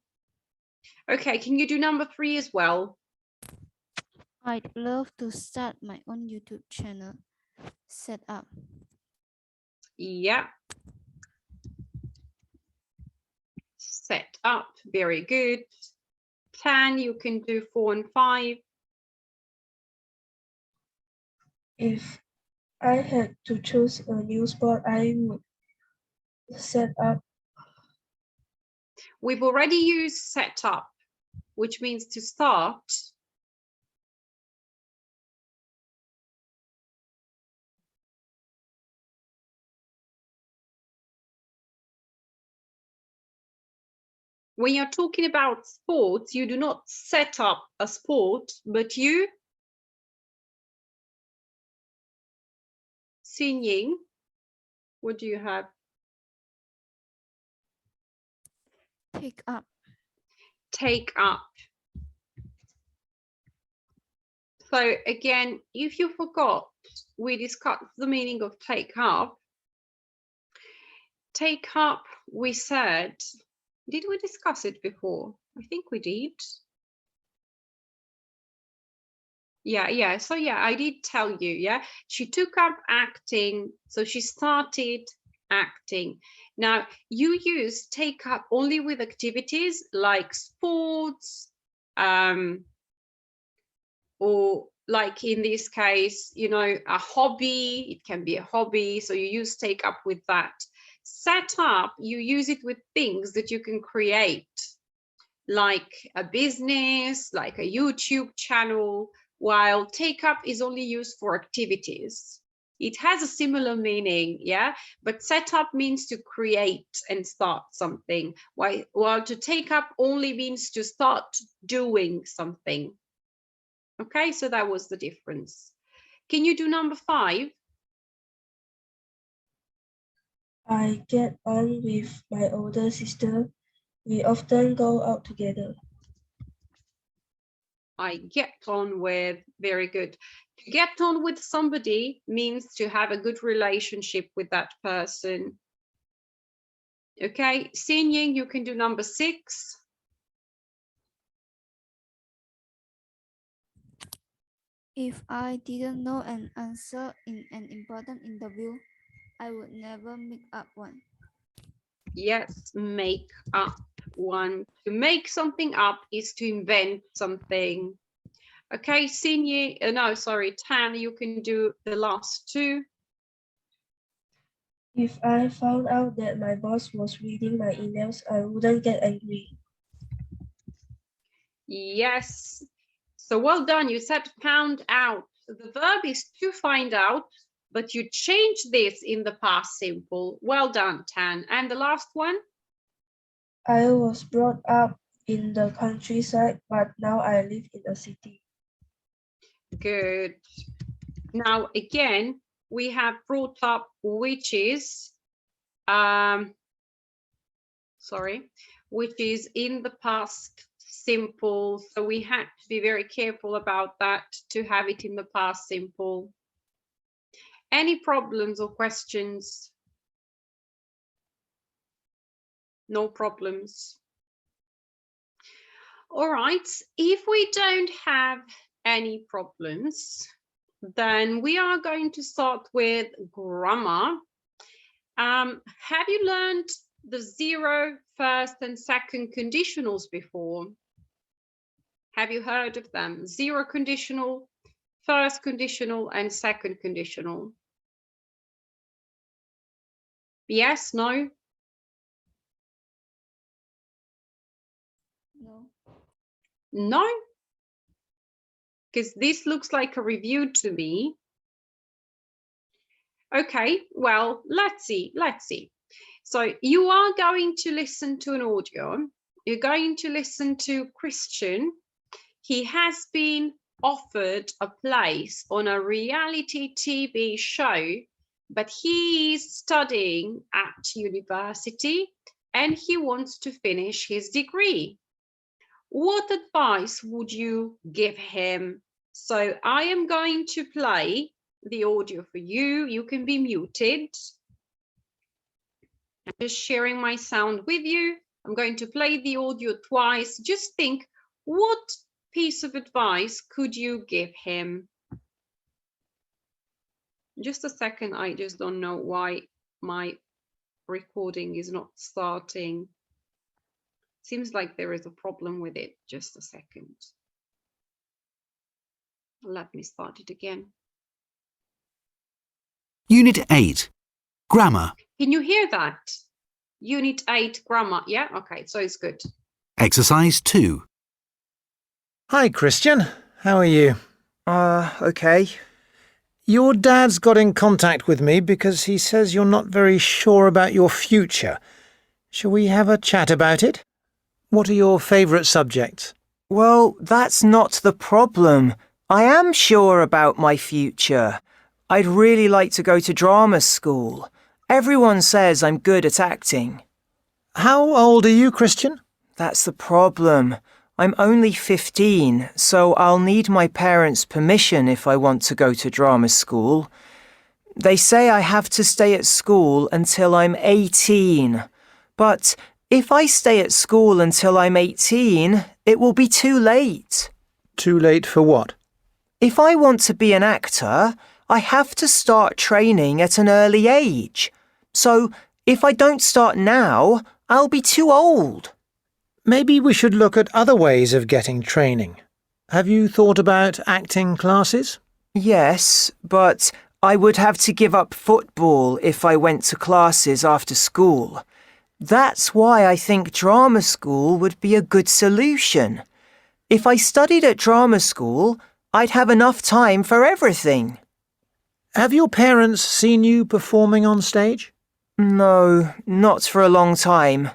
Okay, can you do number 3 as well? I'd love to start my own YouTube channel. Set up. Yeah. Set up, very good. 10, you can do 4 and 5. If I had to choose a new sport, I would set up. We've already used set up, which means to start. When you're talking about sports, you do not set up a sport, but you, Xin Ying, what do you have? Take up. Take up. So again, if you forgot, we discussed the meaning of take up. Take up, we said, did we discuss it before? I think we did. Yeah. So yeah, I did tell you, yeah. She took up acting, so she started acting. Now, you use take up only with activities like sports, or like in this case, you know, a hobby. It can be a hobby, so you use take up with that. Set up, you use it with things that you can create, like a business, like a YouTube channel, while take up is only used for activities. It has a similar meaning, yeah, but set up means to create and start something, while to take up only means to start doing something. Okay, so that was the difference. Can you do number 5? I get on with my older sister. We often go out together. I get on with, very good. To get on with somebody means to have a good relationship with that person. Okay, Xin Ying, you can do number 6. If I didn't know an answer in an important interview, I would never make up one. Yes, make up one. To make something up is to invent something. Okay, Xin Ying, no, sorry, Tan, you can do the last 2. If I found out that my boss was reading my emails, I wouldn't get angry. Yes, so well done. You said found out. The verb is to find out, but you change this in the past simple. Well done, Tan. And the last one? I was brought up in the countryside, but now I live in a city. Good. Now, again, we have brought up, which is, which is in the past simple. So we have to be very careful about that to have it in the past simple. Any problems or questions? No problems. All right, if we don't have any problems, then we are going to start with grammar. Have you learned the 0, first and second conditionals before? Have you heard of them? 0 conditional, first conditional, and second conditional. Yes, no? No. No? Because this looks like a review to me. Okay, well, let's see. So you are going to listen to an audio. You're going to listen to Christian. He has been offered a place on a reality TV show, but he is studying at university and he wants to finish his degree. What advice would you give him? So I am going to play the audio for you. You can be muted. I'm just sharing my sound with you. I'm going to play the audio twice. Just think, what piece of advice could you give him? Just a second, I just don't know why my recording is not starting. Seems like there is a problem with it. Just a second. Let me start it again. Unit 8. Grammar. Can you hear that? Unit 8, grammar. Yeah, okay, so it's good. Exercise 2. Hi, Christian. How are you? Okay. Your dad's got in contact with me because he says you're not very sure about your future. Shall we have a chat about it? What are your favourite subjects? Well, that's not the problem. I am sure about my future. I'd really like to go to drama school. Everyone says I'm good at acting. How old are you, Christian? That's the problem. I'm only 15, so I'll need my parents' permission if I want to go to drama school. They say I have to stay at school until I'm 18. But if I stay at school until I'm 18, it will be too late. Too late for what? If I want to be an actor, I have to start training at an early age. So if I don't start now, I'll be too old. Maybe we should look at other ways of getting training. Have you thought about acting classes? Yes, but I would have to give up football if I went to classes after school. That's why I think drama school would be a good solution. If I studied at drama school, I'd have enough time for everything. Have your parents seen you performing on stage? No, not for a long time.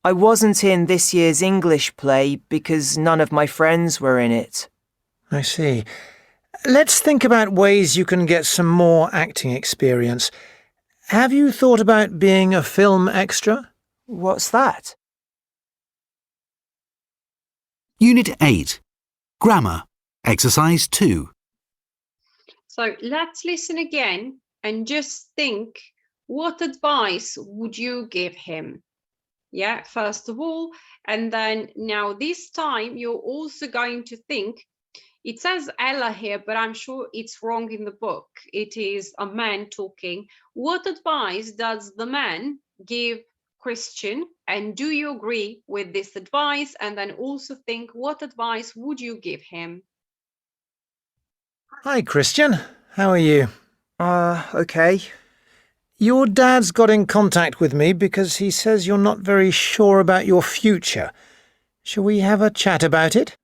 I wasn't in this year's English play because none of my friends were in it. I see. Let's think about ways you can get some more acting experience. Have you thought about being a film extra? What's that? Unit 8. Grammar. Exercise 2. So let's listen again and just think, what advice would you give him? Yeah, first of all, and then now this time you're also going to think, it says Ella here, but I'm sure it's wrong in the book. It is a man talking. What advice does the man give Christian? And do you agree with this advice? And then also think, what advice would you give him? Hi, Christian. How are you? Okay. Your dad's got in contact with me because he says you're not very sure about your future. Shall we have a chat about it?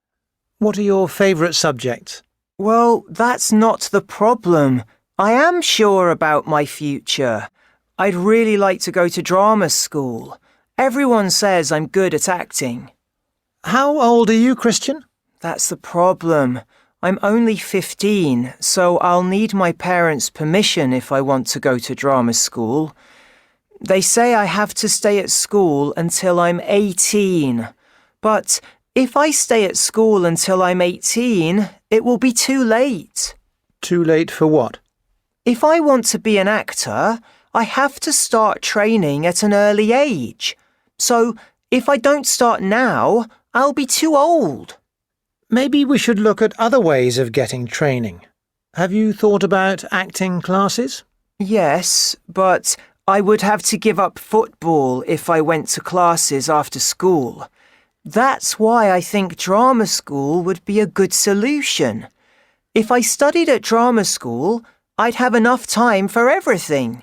What are your favourite subjects? Well, that's not the problem. I am sure about my future. I'd really like to go to drama school. Everyone says I'm good at acting. How old are you, Christian? That's the problem. I'm only 15, so I'll need my parents' permission if I want to go to drama school. They say I have to stay at school until I'm 18. But if I stay at school until I'm 18, it will be too late. Too late for what? If I want to be an actor, I have to start training at an early age. So if I don't start now, I'll be too old. Maybe we should look at other ways of getting training. Have you thought about acting classes? Yes, but I would have to give up football if I went to classes after school. That's why I think drama school would be a good solution. If I studied at drama school, I'd have enough time for everything.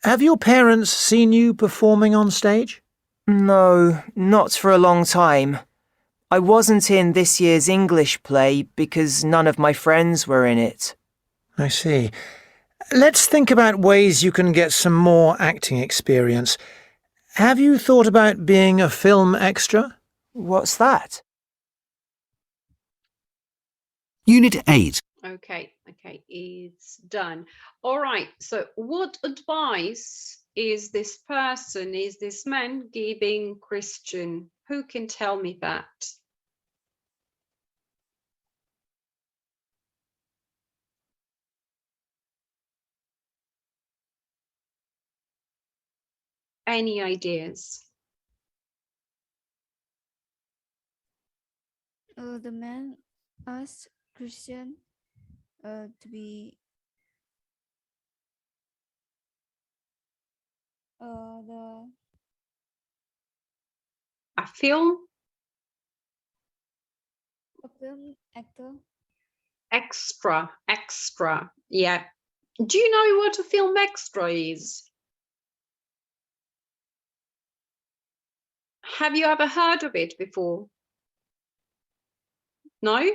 Have your parents seen you performing on stage? No, not for a long time. I wasn't in this year's English play because none of my friends were in it. I see. Let's think about ways you can get some more acting experience. Have you thought about being a film extra? What's that? Unit 8. Okay, it's done. All right, so what advice is this person, is this man giving Christian? Who can tell me that? Any ideas? The man asked Christian to be A film a film actor. extra. Yeah. Do you know what a film extra is? Have you ever heard of it before? No?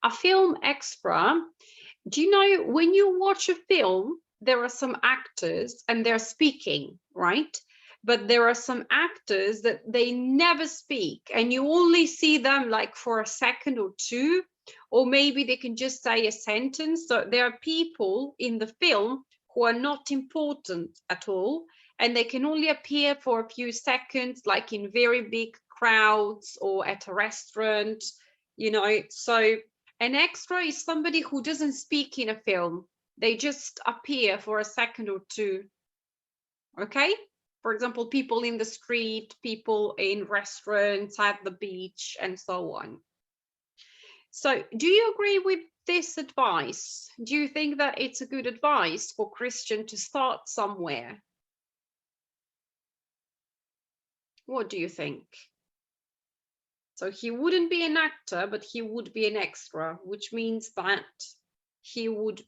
A film extra. Do you know when you watch a film, there are some actors and they're speaking, right? But there are some actors that they never speak and you only see them like for a second or two, or maybe they can just say a sentence. So there are people in the film who are not important at all, and they can only appear for a few seconds, like in very big crowds or at a restaurant, you know. So an extra is somebody who doesn't speak in a film. They just appear for a second or two. Okay? For example, people in the street, people in restaurants, at the beach, and so on. So do you agree with this advice? Do you think that it's a good advice for Christian to start somewhere? What do you think? So he wouldn't be an actor, but he would be an extra, which means that he would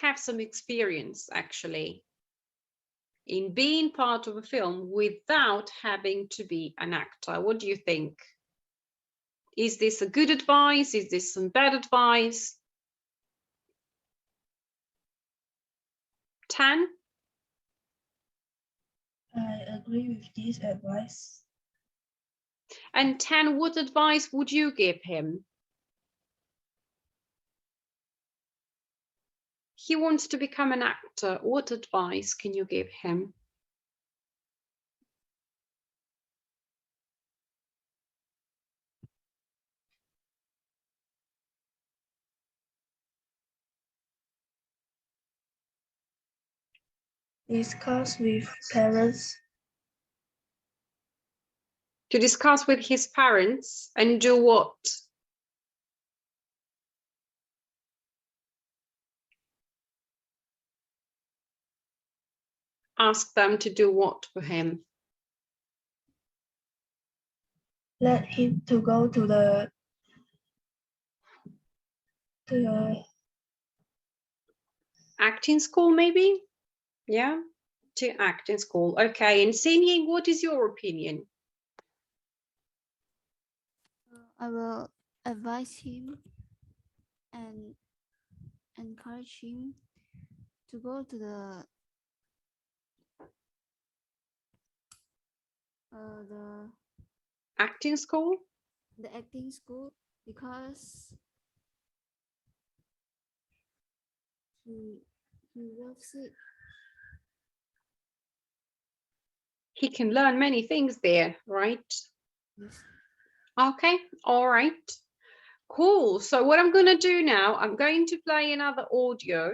have some experience actually in being part of a film without having to be an actor. What do you think? Is this a good advice? Is this some bad advice? Tan? I agree with this advice. And Tan, what advice would you give him? He wants to become an actor. What advice can you give him? Discuss with parents. To discuss with his parents and do what? Ask them to do what for him? Let him to go to the Acting school, maybe? Yeah, to acting school. Okay, and Singying, what is your opinion? I will advise him and encourage him to go to the Acting school? the acting school because he loves it. He can learn many things there, right? Yes. Okay, all right. Cool. So what I'm going to do now, I'm going to play another audio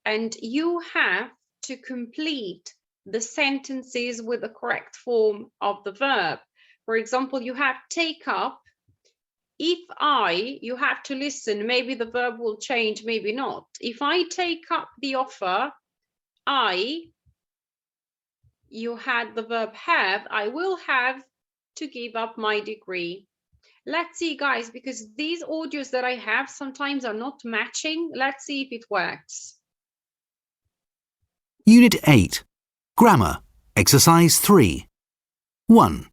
and you have to complete the sentences with the correct form of the verb. For example, you have take up. If you have to listen, maybe the verb will change, maybe not. If I take up the offer, you had the verb have, I will have to give up my degree. Let's see, guys, because these audios that I have sometimes are not matching. Let's see if it works. Unit 8. Grammar. Exercise 3. 1,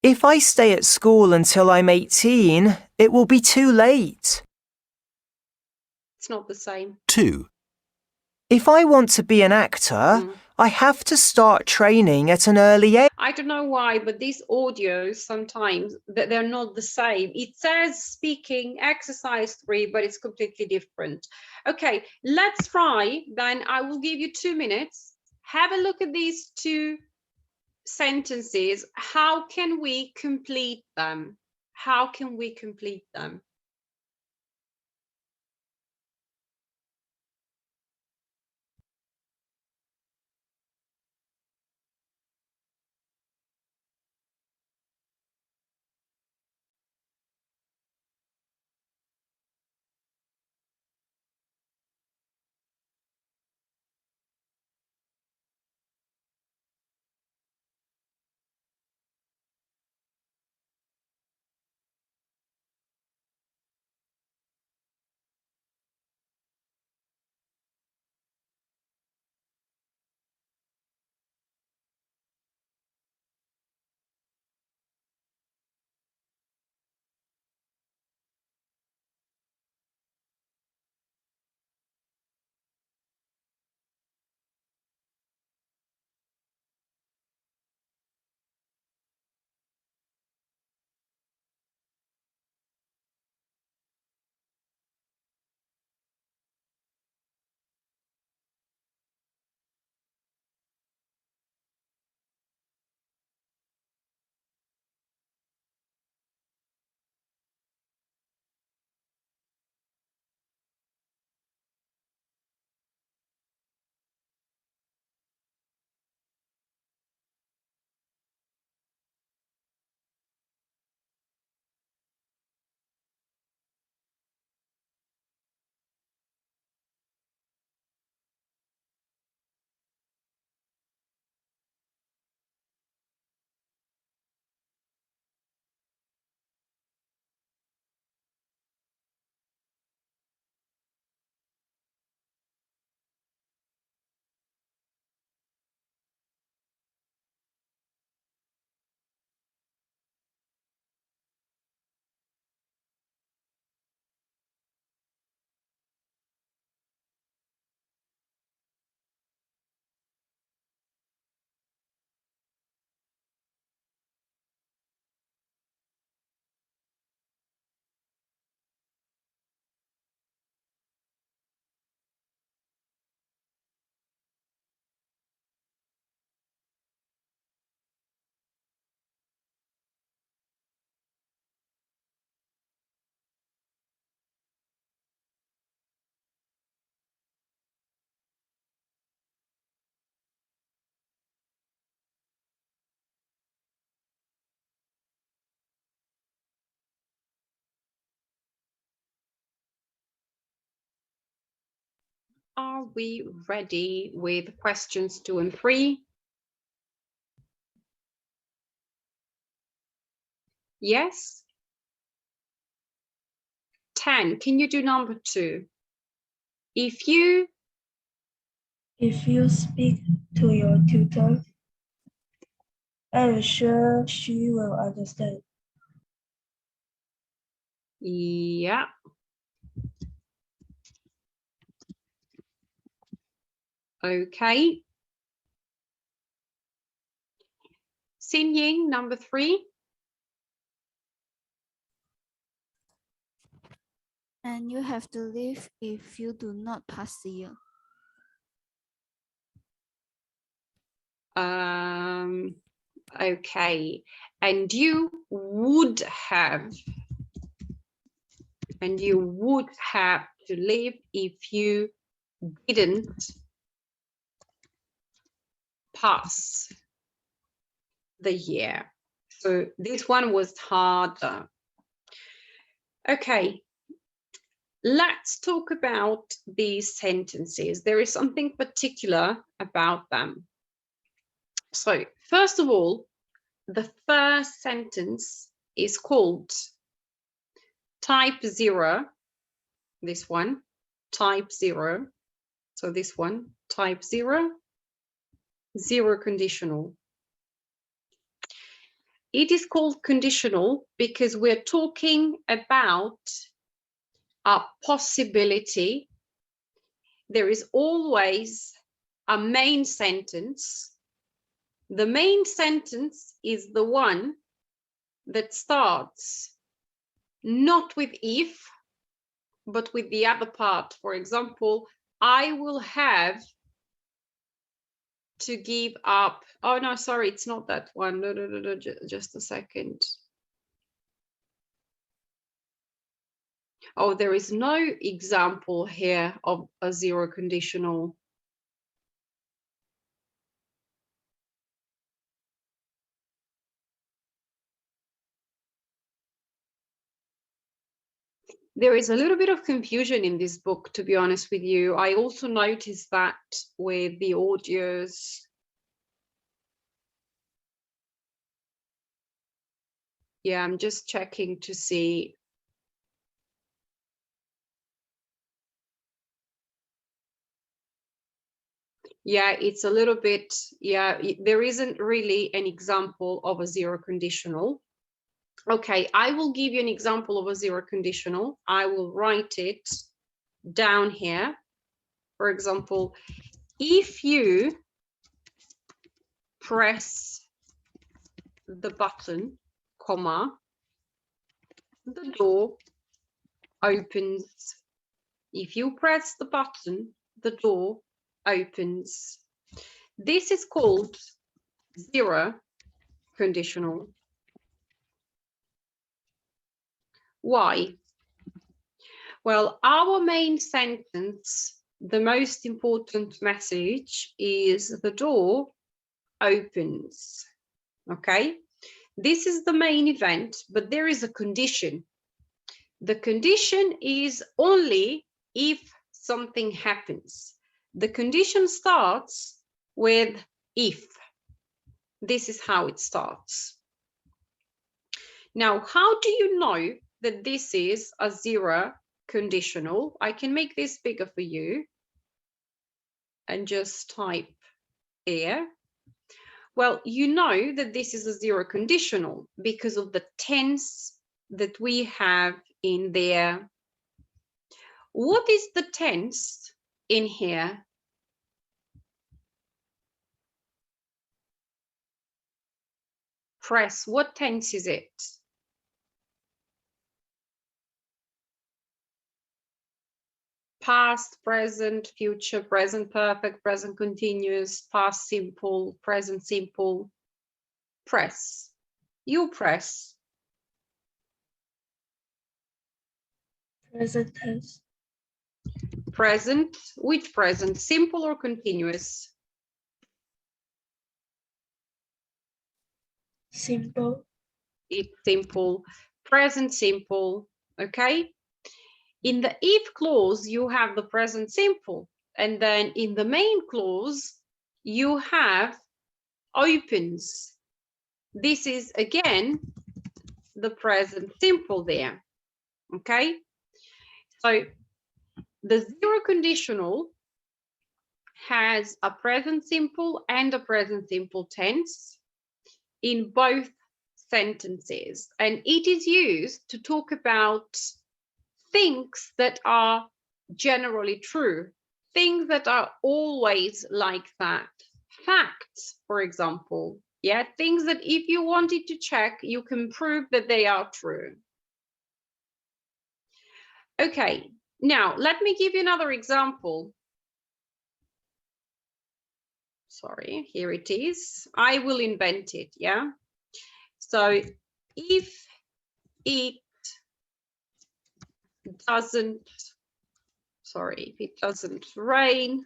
If I stay at school until I'm 18, it will be too late. It's not the same. 2, If I want to be an actor, I have to start training at an early age. I don't know why, but these audios sometimes that they're not the same. It says speaking exercise 3, but it's completely different. Okay, let's try. Then I will give you 2 minutes. Have a look at these 2 sentences. How can we complete them? How can we complete them? Are we ready with questions 2 and 3? Yes? 10, can you do number 2? If you speak to your tutor, I'm sure she will understand. Yeah. Okay. Xin Ying, number 3. And you have to leave if you do not pass the year. Okay. And you would have to leave if you didn't pass the year. So this one was harder. Okay. Let's talk about these sentences. There is something particular about them. So first of all, the first sentence is called type 0, this one, type 0. So this one, type 0, zero conditional. It is called conditional because we're talking about a possibility. There is always a main sentence. The main sentence is the one that starts not with if, but with the other part. For example, I will have to give up. Oh, no, sorry, it's not that one. No, just a second. Oh, there is no example here of a zero conditional. There is a little bit of confusion in this book, to be honest with you. I also noticed that with the audios. Yeah, I'm just checking to see. Yeah, it's a little bit, yeah, there isn't really an example of a zero conditional. Okay, I will give you an example of a zero conditional. I will write it down here. For example, if you press the button, comma, the door opens. If you press the button, the door opens. This is called zero conditional. Why? Well, our main sentence, the most important message is the door opens. Okay? This is the main event, but there is a condition. The condition is only if something happens. The condition starts with if. This is how it starts. Now, how do you know that this is a zero conditional? I can make this bigger for you and just type here. Well, you know that this is a zero conditional because of the tense that we have in there. What is the tense in here? Press, what tense is it? Past, present, future, present perfect, present continuous, past simple, present simple. Press. You press. Present tense. Present. Which present? Simple or continuous? Simple. It's simple. Present simple. Okay. In the if clause, you have the present simple. And then in the main clause, you have opens. This is again the present simple there. Okay. So the zero conditional has a present simple and a present simple tense in both sentences. And it is used to talk about things that are generally true, things that are always like that. Facts, for example, yeah, things that if you wanted to check, you can prove that they are true. Okay, now let me give you another example. Sorry, here it is. I will invent it, yeah? So if it doesn't, sorry, if it doesn't rain,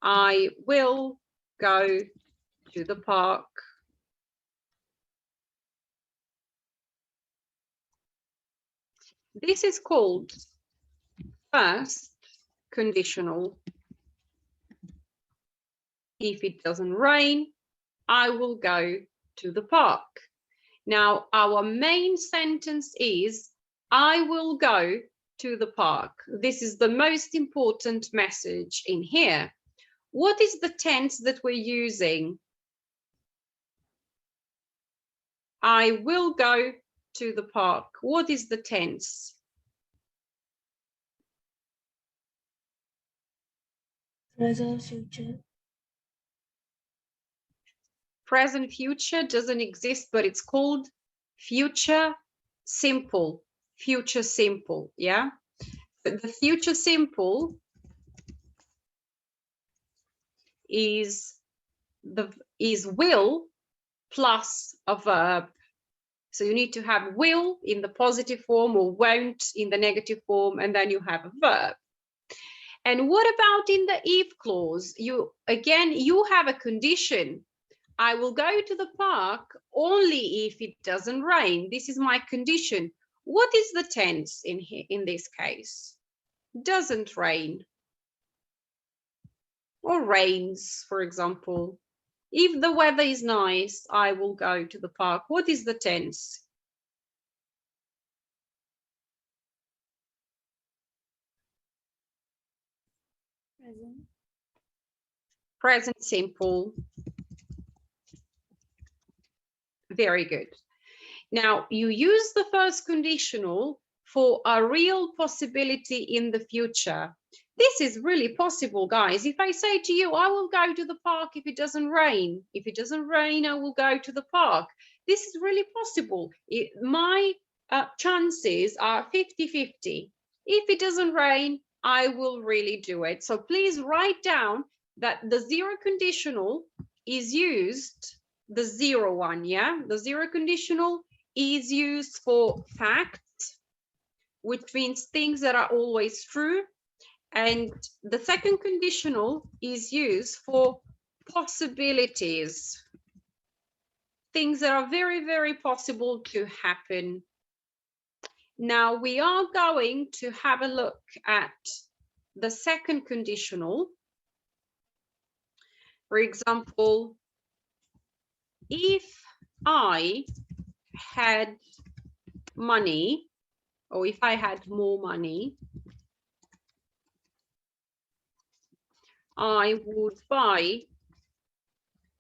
I will go to the park. This is called first conditional. If it doesn't rain, I will go to the park. Now, our main sentence is, I will go to the park. This is the most important message in here. What is the tense that we're using? I will go to the park. What is the tense? Present, future. Present future doesn't exist, but it's called future simple. Future simple, yeah? But the future simple is will plus a verb. So you need to have will in the positive form or won't in the negative form, and then you have a verb. And what about in the if clause? You have a condition. I will go to the park only if it doesn't rain. This is my condition. What is the tense in here in this case? Doesn't rain. Or rains, for example. If the weather is nice, I will go to the park. What is the tense? Present. Present simple. Very good. Now, you use the first conditional for a real possibility in the future. This is really possible, guys. If I say to you, I will go to the park if it doesn't rain. If it doesn't rain, I will go to the park. This is really possible. My chances are 50-50. If it doesn't rain, I will really do it. So please write down that the zero conditional is used, the zero one, yeah? The zero conditional is used for facts, which means things that are always true. And the second conditional is used for possibilities, things that are very, very possible to happen. Now we are going to have a look at the second conditional. For example, if I had money, or if I had more money, I would buy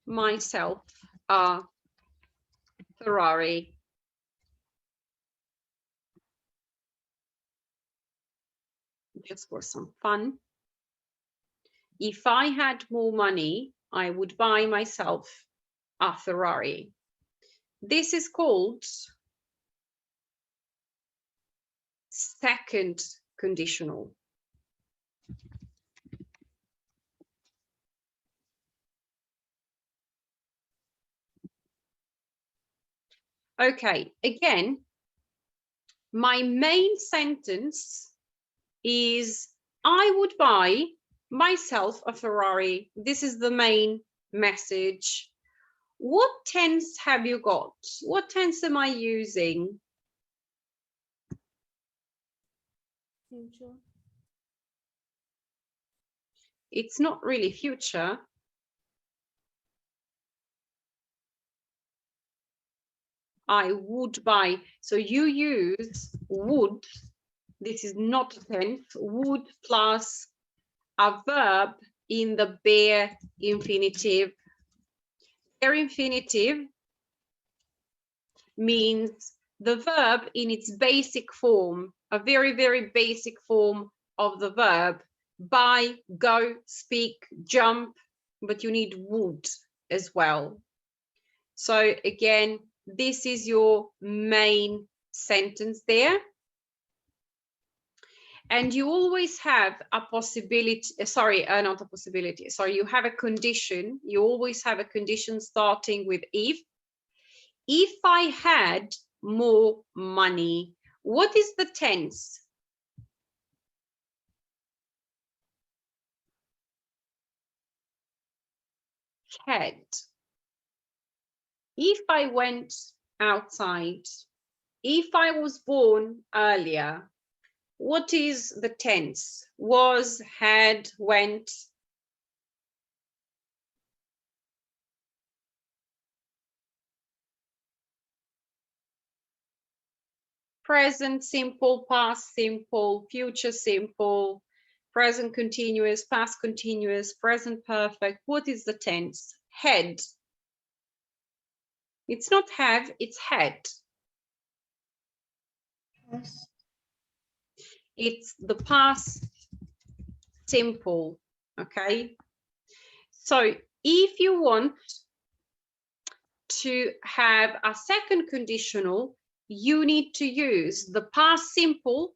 myself a Ferrari. Just for some fun. If I had more money, I would buy myself a Ferrari. This is called second conditional. Okay, again, my main sentence is I would buy myself a Ferrari. This is the main message. What tense have you got? What tense am I using? Future. It's not really future. I would buy. So you use would. This is not a tense. Would plus a verb in the bare infinitive. Bare infinitive means the verb in its basic form, a very, very basic form of the verb. Buy, go, speak, jump, but you need would as well. So again, this is your main sentence there. And you always have a possibility, not a possibility, sorry, you have a condition. You always have a condition starting with if. If I had more money, what is the tense? Had. If I went outside, if I was born earlier, what is the tense? Was, had, went. present simple, past simple, future simple, present continuous, past continuous, present perfect. What is the tense? Had. It's not have, it's had. Yes. It's the past simple, okay? So if you want to have a second conditional, you need to use the past simple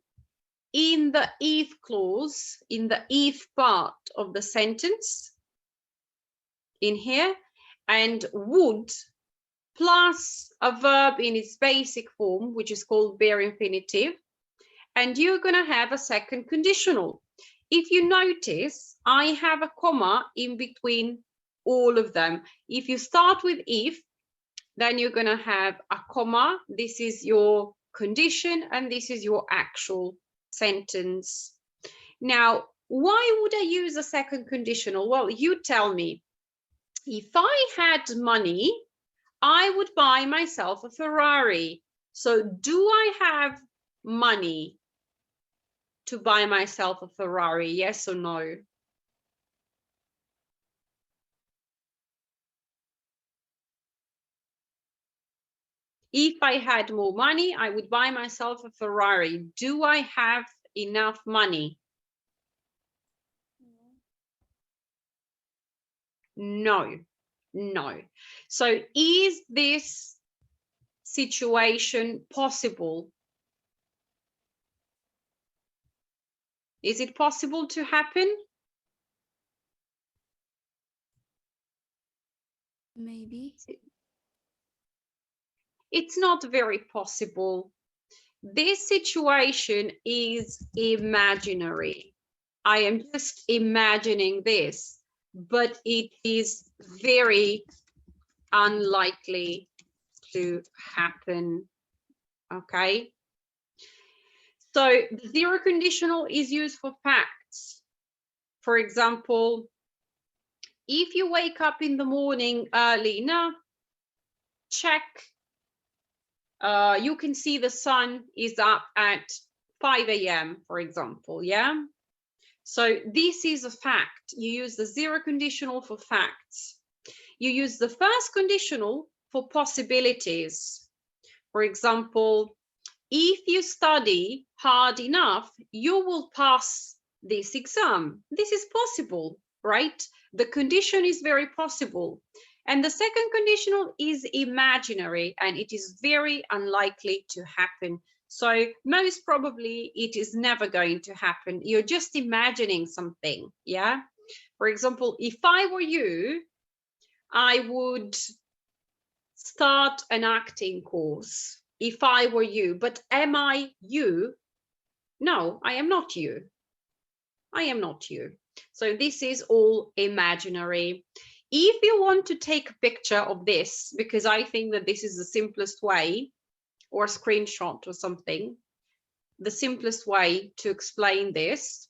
in the if clause, in the if part of the sentence in here, and would plus a verb in its basic form, which is called bare infinitive, and you're going to have a second conditional. If you notice, I have a comma in between all of them. If you start with if, then you're going to have a comma. This is your condition, and this is your actual sentence. Now, why would I use a second conditional? Well, you tell me. If I had money, I would buy myself a Ferrari. So do I have money to buy myself a Ferrari? Yes or no? If I had more money, I would buy myself a Ferrari. Do I have enough money? No, no. So is this situation possible? Is it possible to happen? Maybe. It's not very possible. This situation is imaginary. I am just imagining this, but it is very unlikely to happen. Okay. So the zero conditional is used for facts. For example, if you wake up in the morning early, now check. You can see the sun is up at 5 a.m., for example, yeah? So this is a fact. You use the zero conditional for facts. You use the first conditional for possibilities. For example, if you study hard enough, you will pass this exam. This is possible, right? The condition is very possible. And the second conditional is imaginary, and it is very unlikely to happen. So most probably it is never going to happen. You're just imagining something, yeah? For example, if I were you, I would start an acting course. If I were you, but am I you? No, I am not you. I am not you. So this is all imaginary. If you want to take a picture of this, because I think that this is the simplest way, or a screenshot or something, the simplest way to explain this,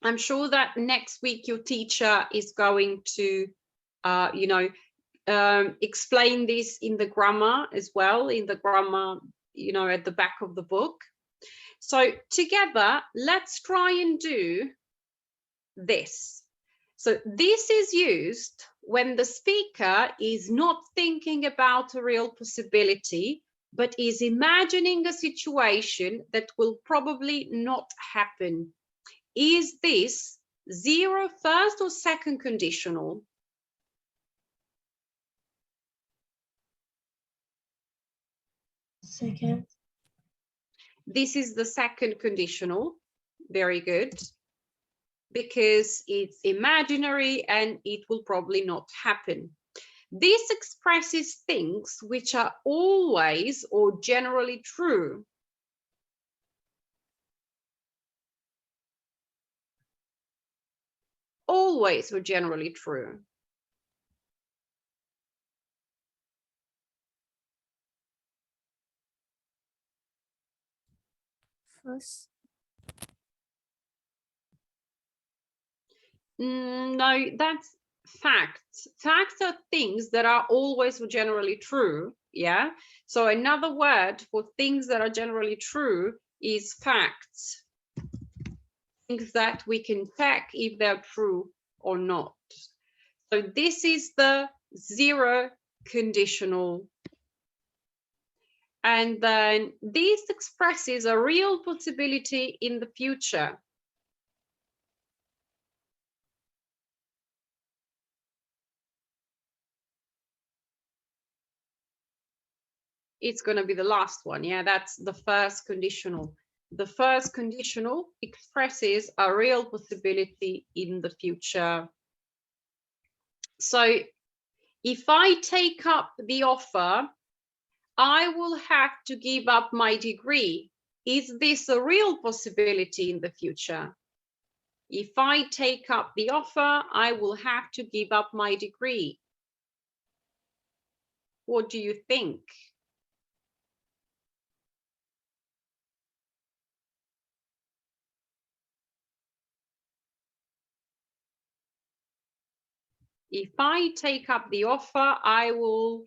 I'm sure that next week your teacher is going to, explain this in the grammar as well, in the grammar, at the back of the book. So together, let's try and do this. So this is used when the speaker is not thinking about a real possibility, but is imagining a situation that will probably not happen. Is this zero first or second conditional? Second. This is the second conditional. Very good. Because it's imaginary and it will probably not happen. This expresses things which are always or generally true. Always or generally true. First. No, that's facts. Facts are things that are always or generally true. Yeah. So another word for things that are generally true is facts. Things that we can check if they're true or not. So this is the zero conditional. And then this expresses a real possibility in the future. It's going to be the last one. Yeah, that's the first conditional. The first conditional expresses a real possibility in the future. So if I take up the offer, I will have to give up my degree. Is this a real possibility in the future? If I take up the offer, I will have to give up my degree. What do you think? If I take up the offer, I will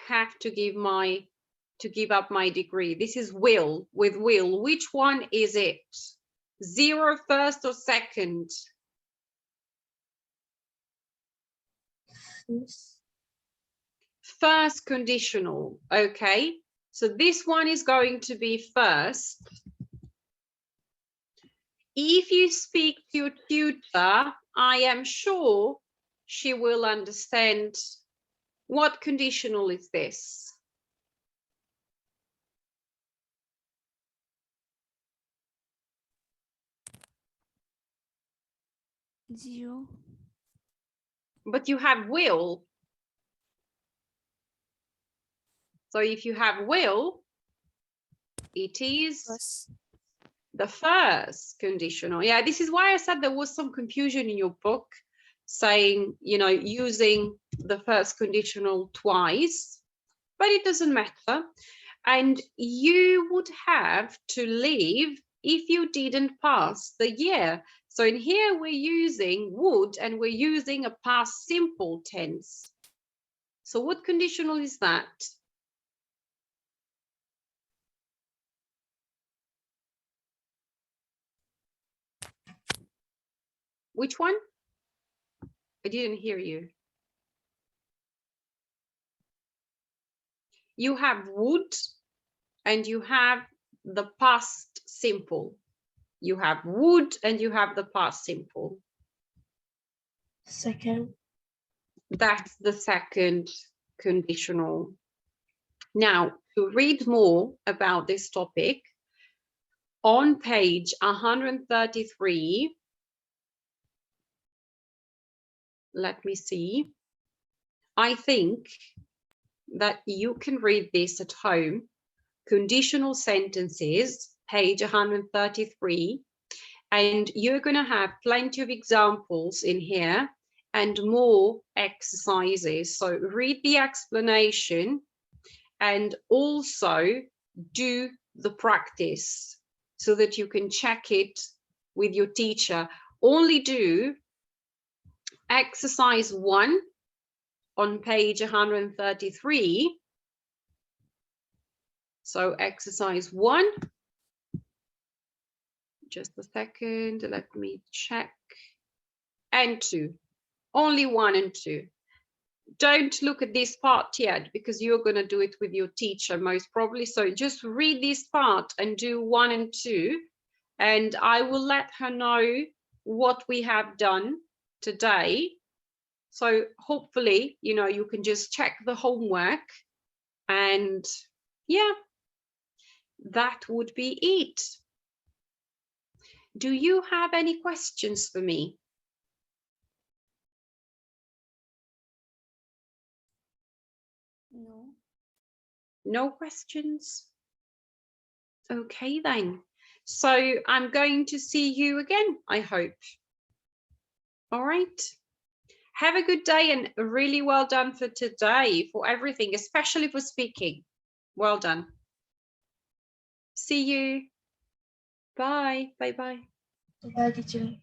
have to give up my degree. This is will, with will. Which one is it? Zero, first or second? First conditional. Okay, so this one is going to be first. If you speak to your tutor, I am sure she will understand. What conditional is this? Zero. But you have will. So if you have will, it is Plus. the first conditional. Yeah, this is why I said there was some confusion in your book saying, you know, using the first conditional twice, but it doesn't matter. And you would have to leave if you didn't pass the year. So in here we're using would and we're using a past simple tense. So what conditional is that? Which one? I didn't hear you. You have would and you have the past simple. You have would and you have the past simple. Second. That's the second conditional. Now, to read more about this topic, on page 133, let me see. I think that you can read this at home. Conditional sentences, page 133, and you're going to have plenty of examples in here and more exercises. So read the explanation and also do the practice so that you can check it with your teacher. Only do exercise 1 on page 133. So exercise 1, just a second, let me check, and 2, only 1 and 2. Don't look at this part yet because you're going to do it with your teacher most probably. So just read this part and do 1 and 2, and I will let her know what we have done today. So hopefully, you know, you can just check the homework and yeah, that would be it. Do you have any questions for me? No. No questions? Okay then. So I'm going to see you again, I hope. All right. Have a good day and really well done for today, for everything, especially for speaking. Well done. See you. Bye. Bye-bye. Bye, teacher.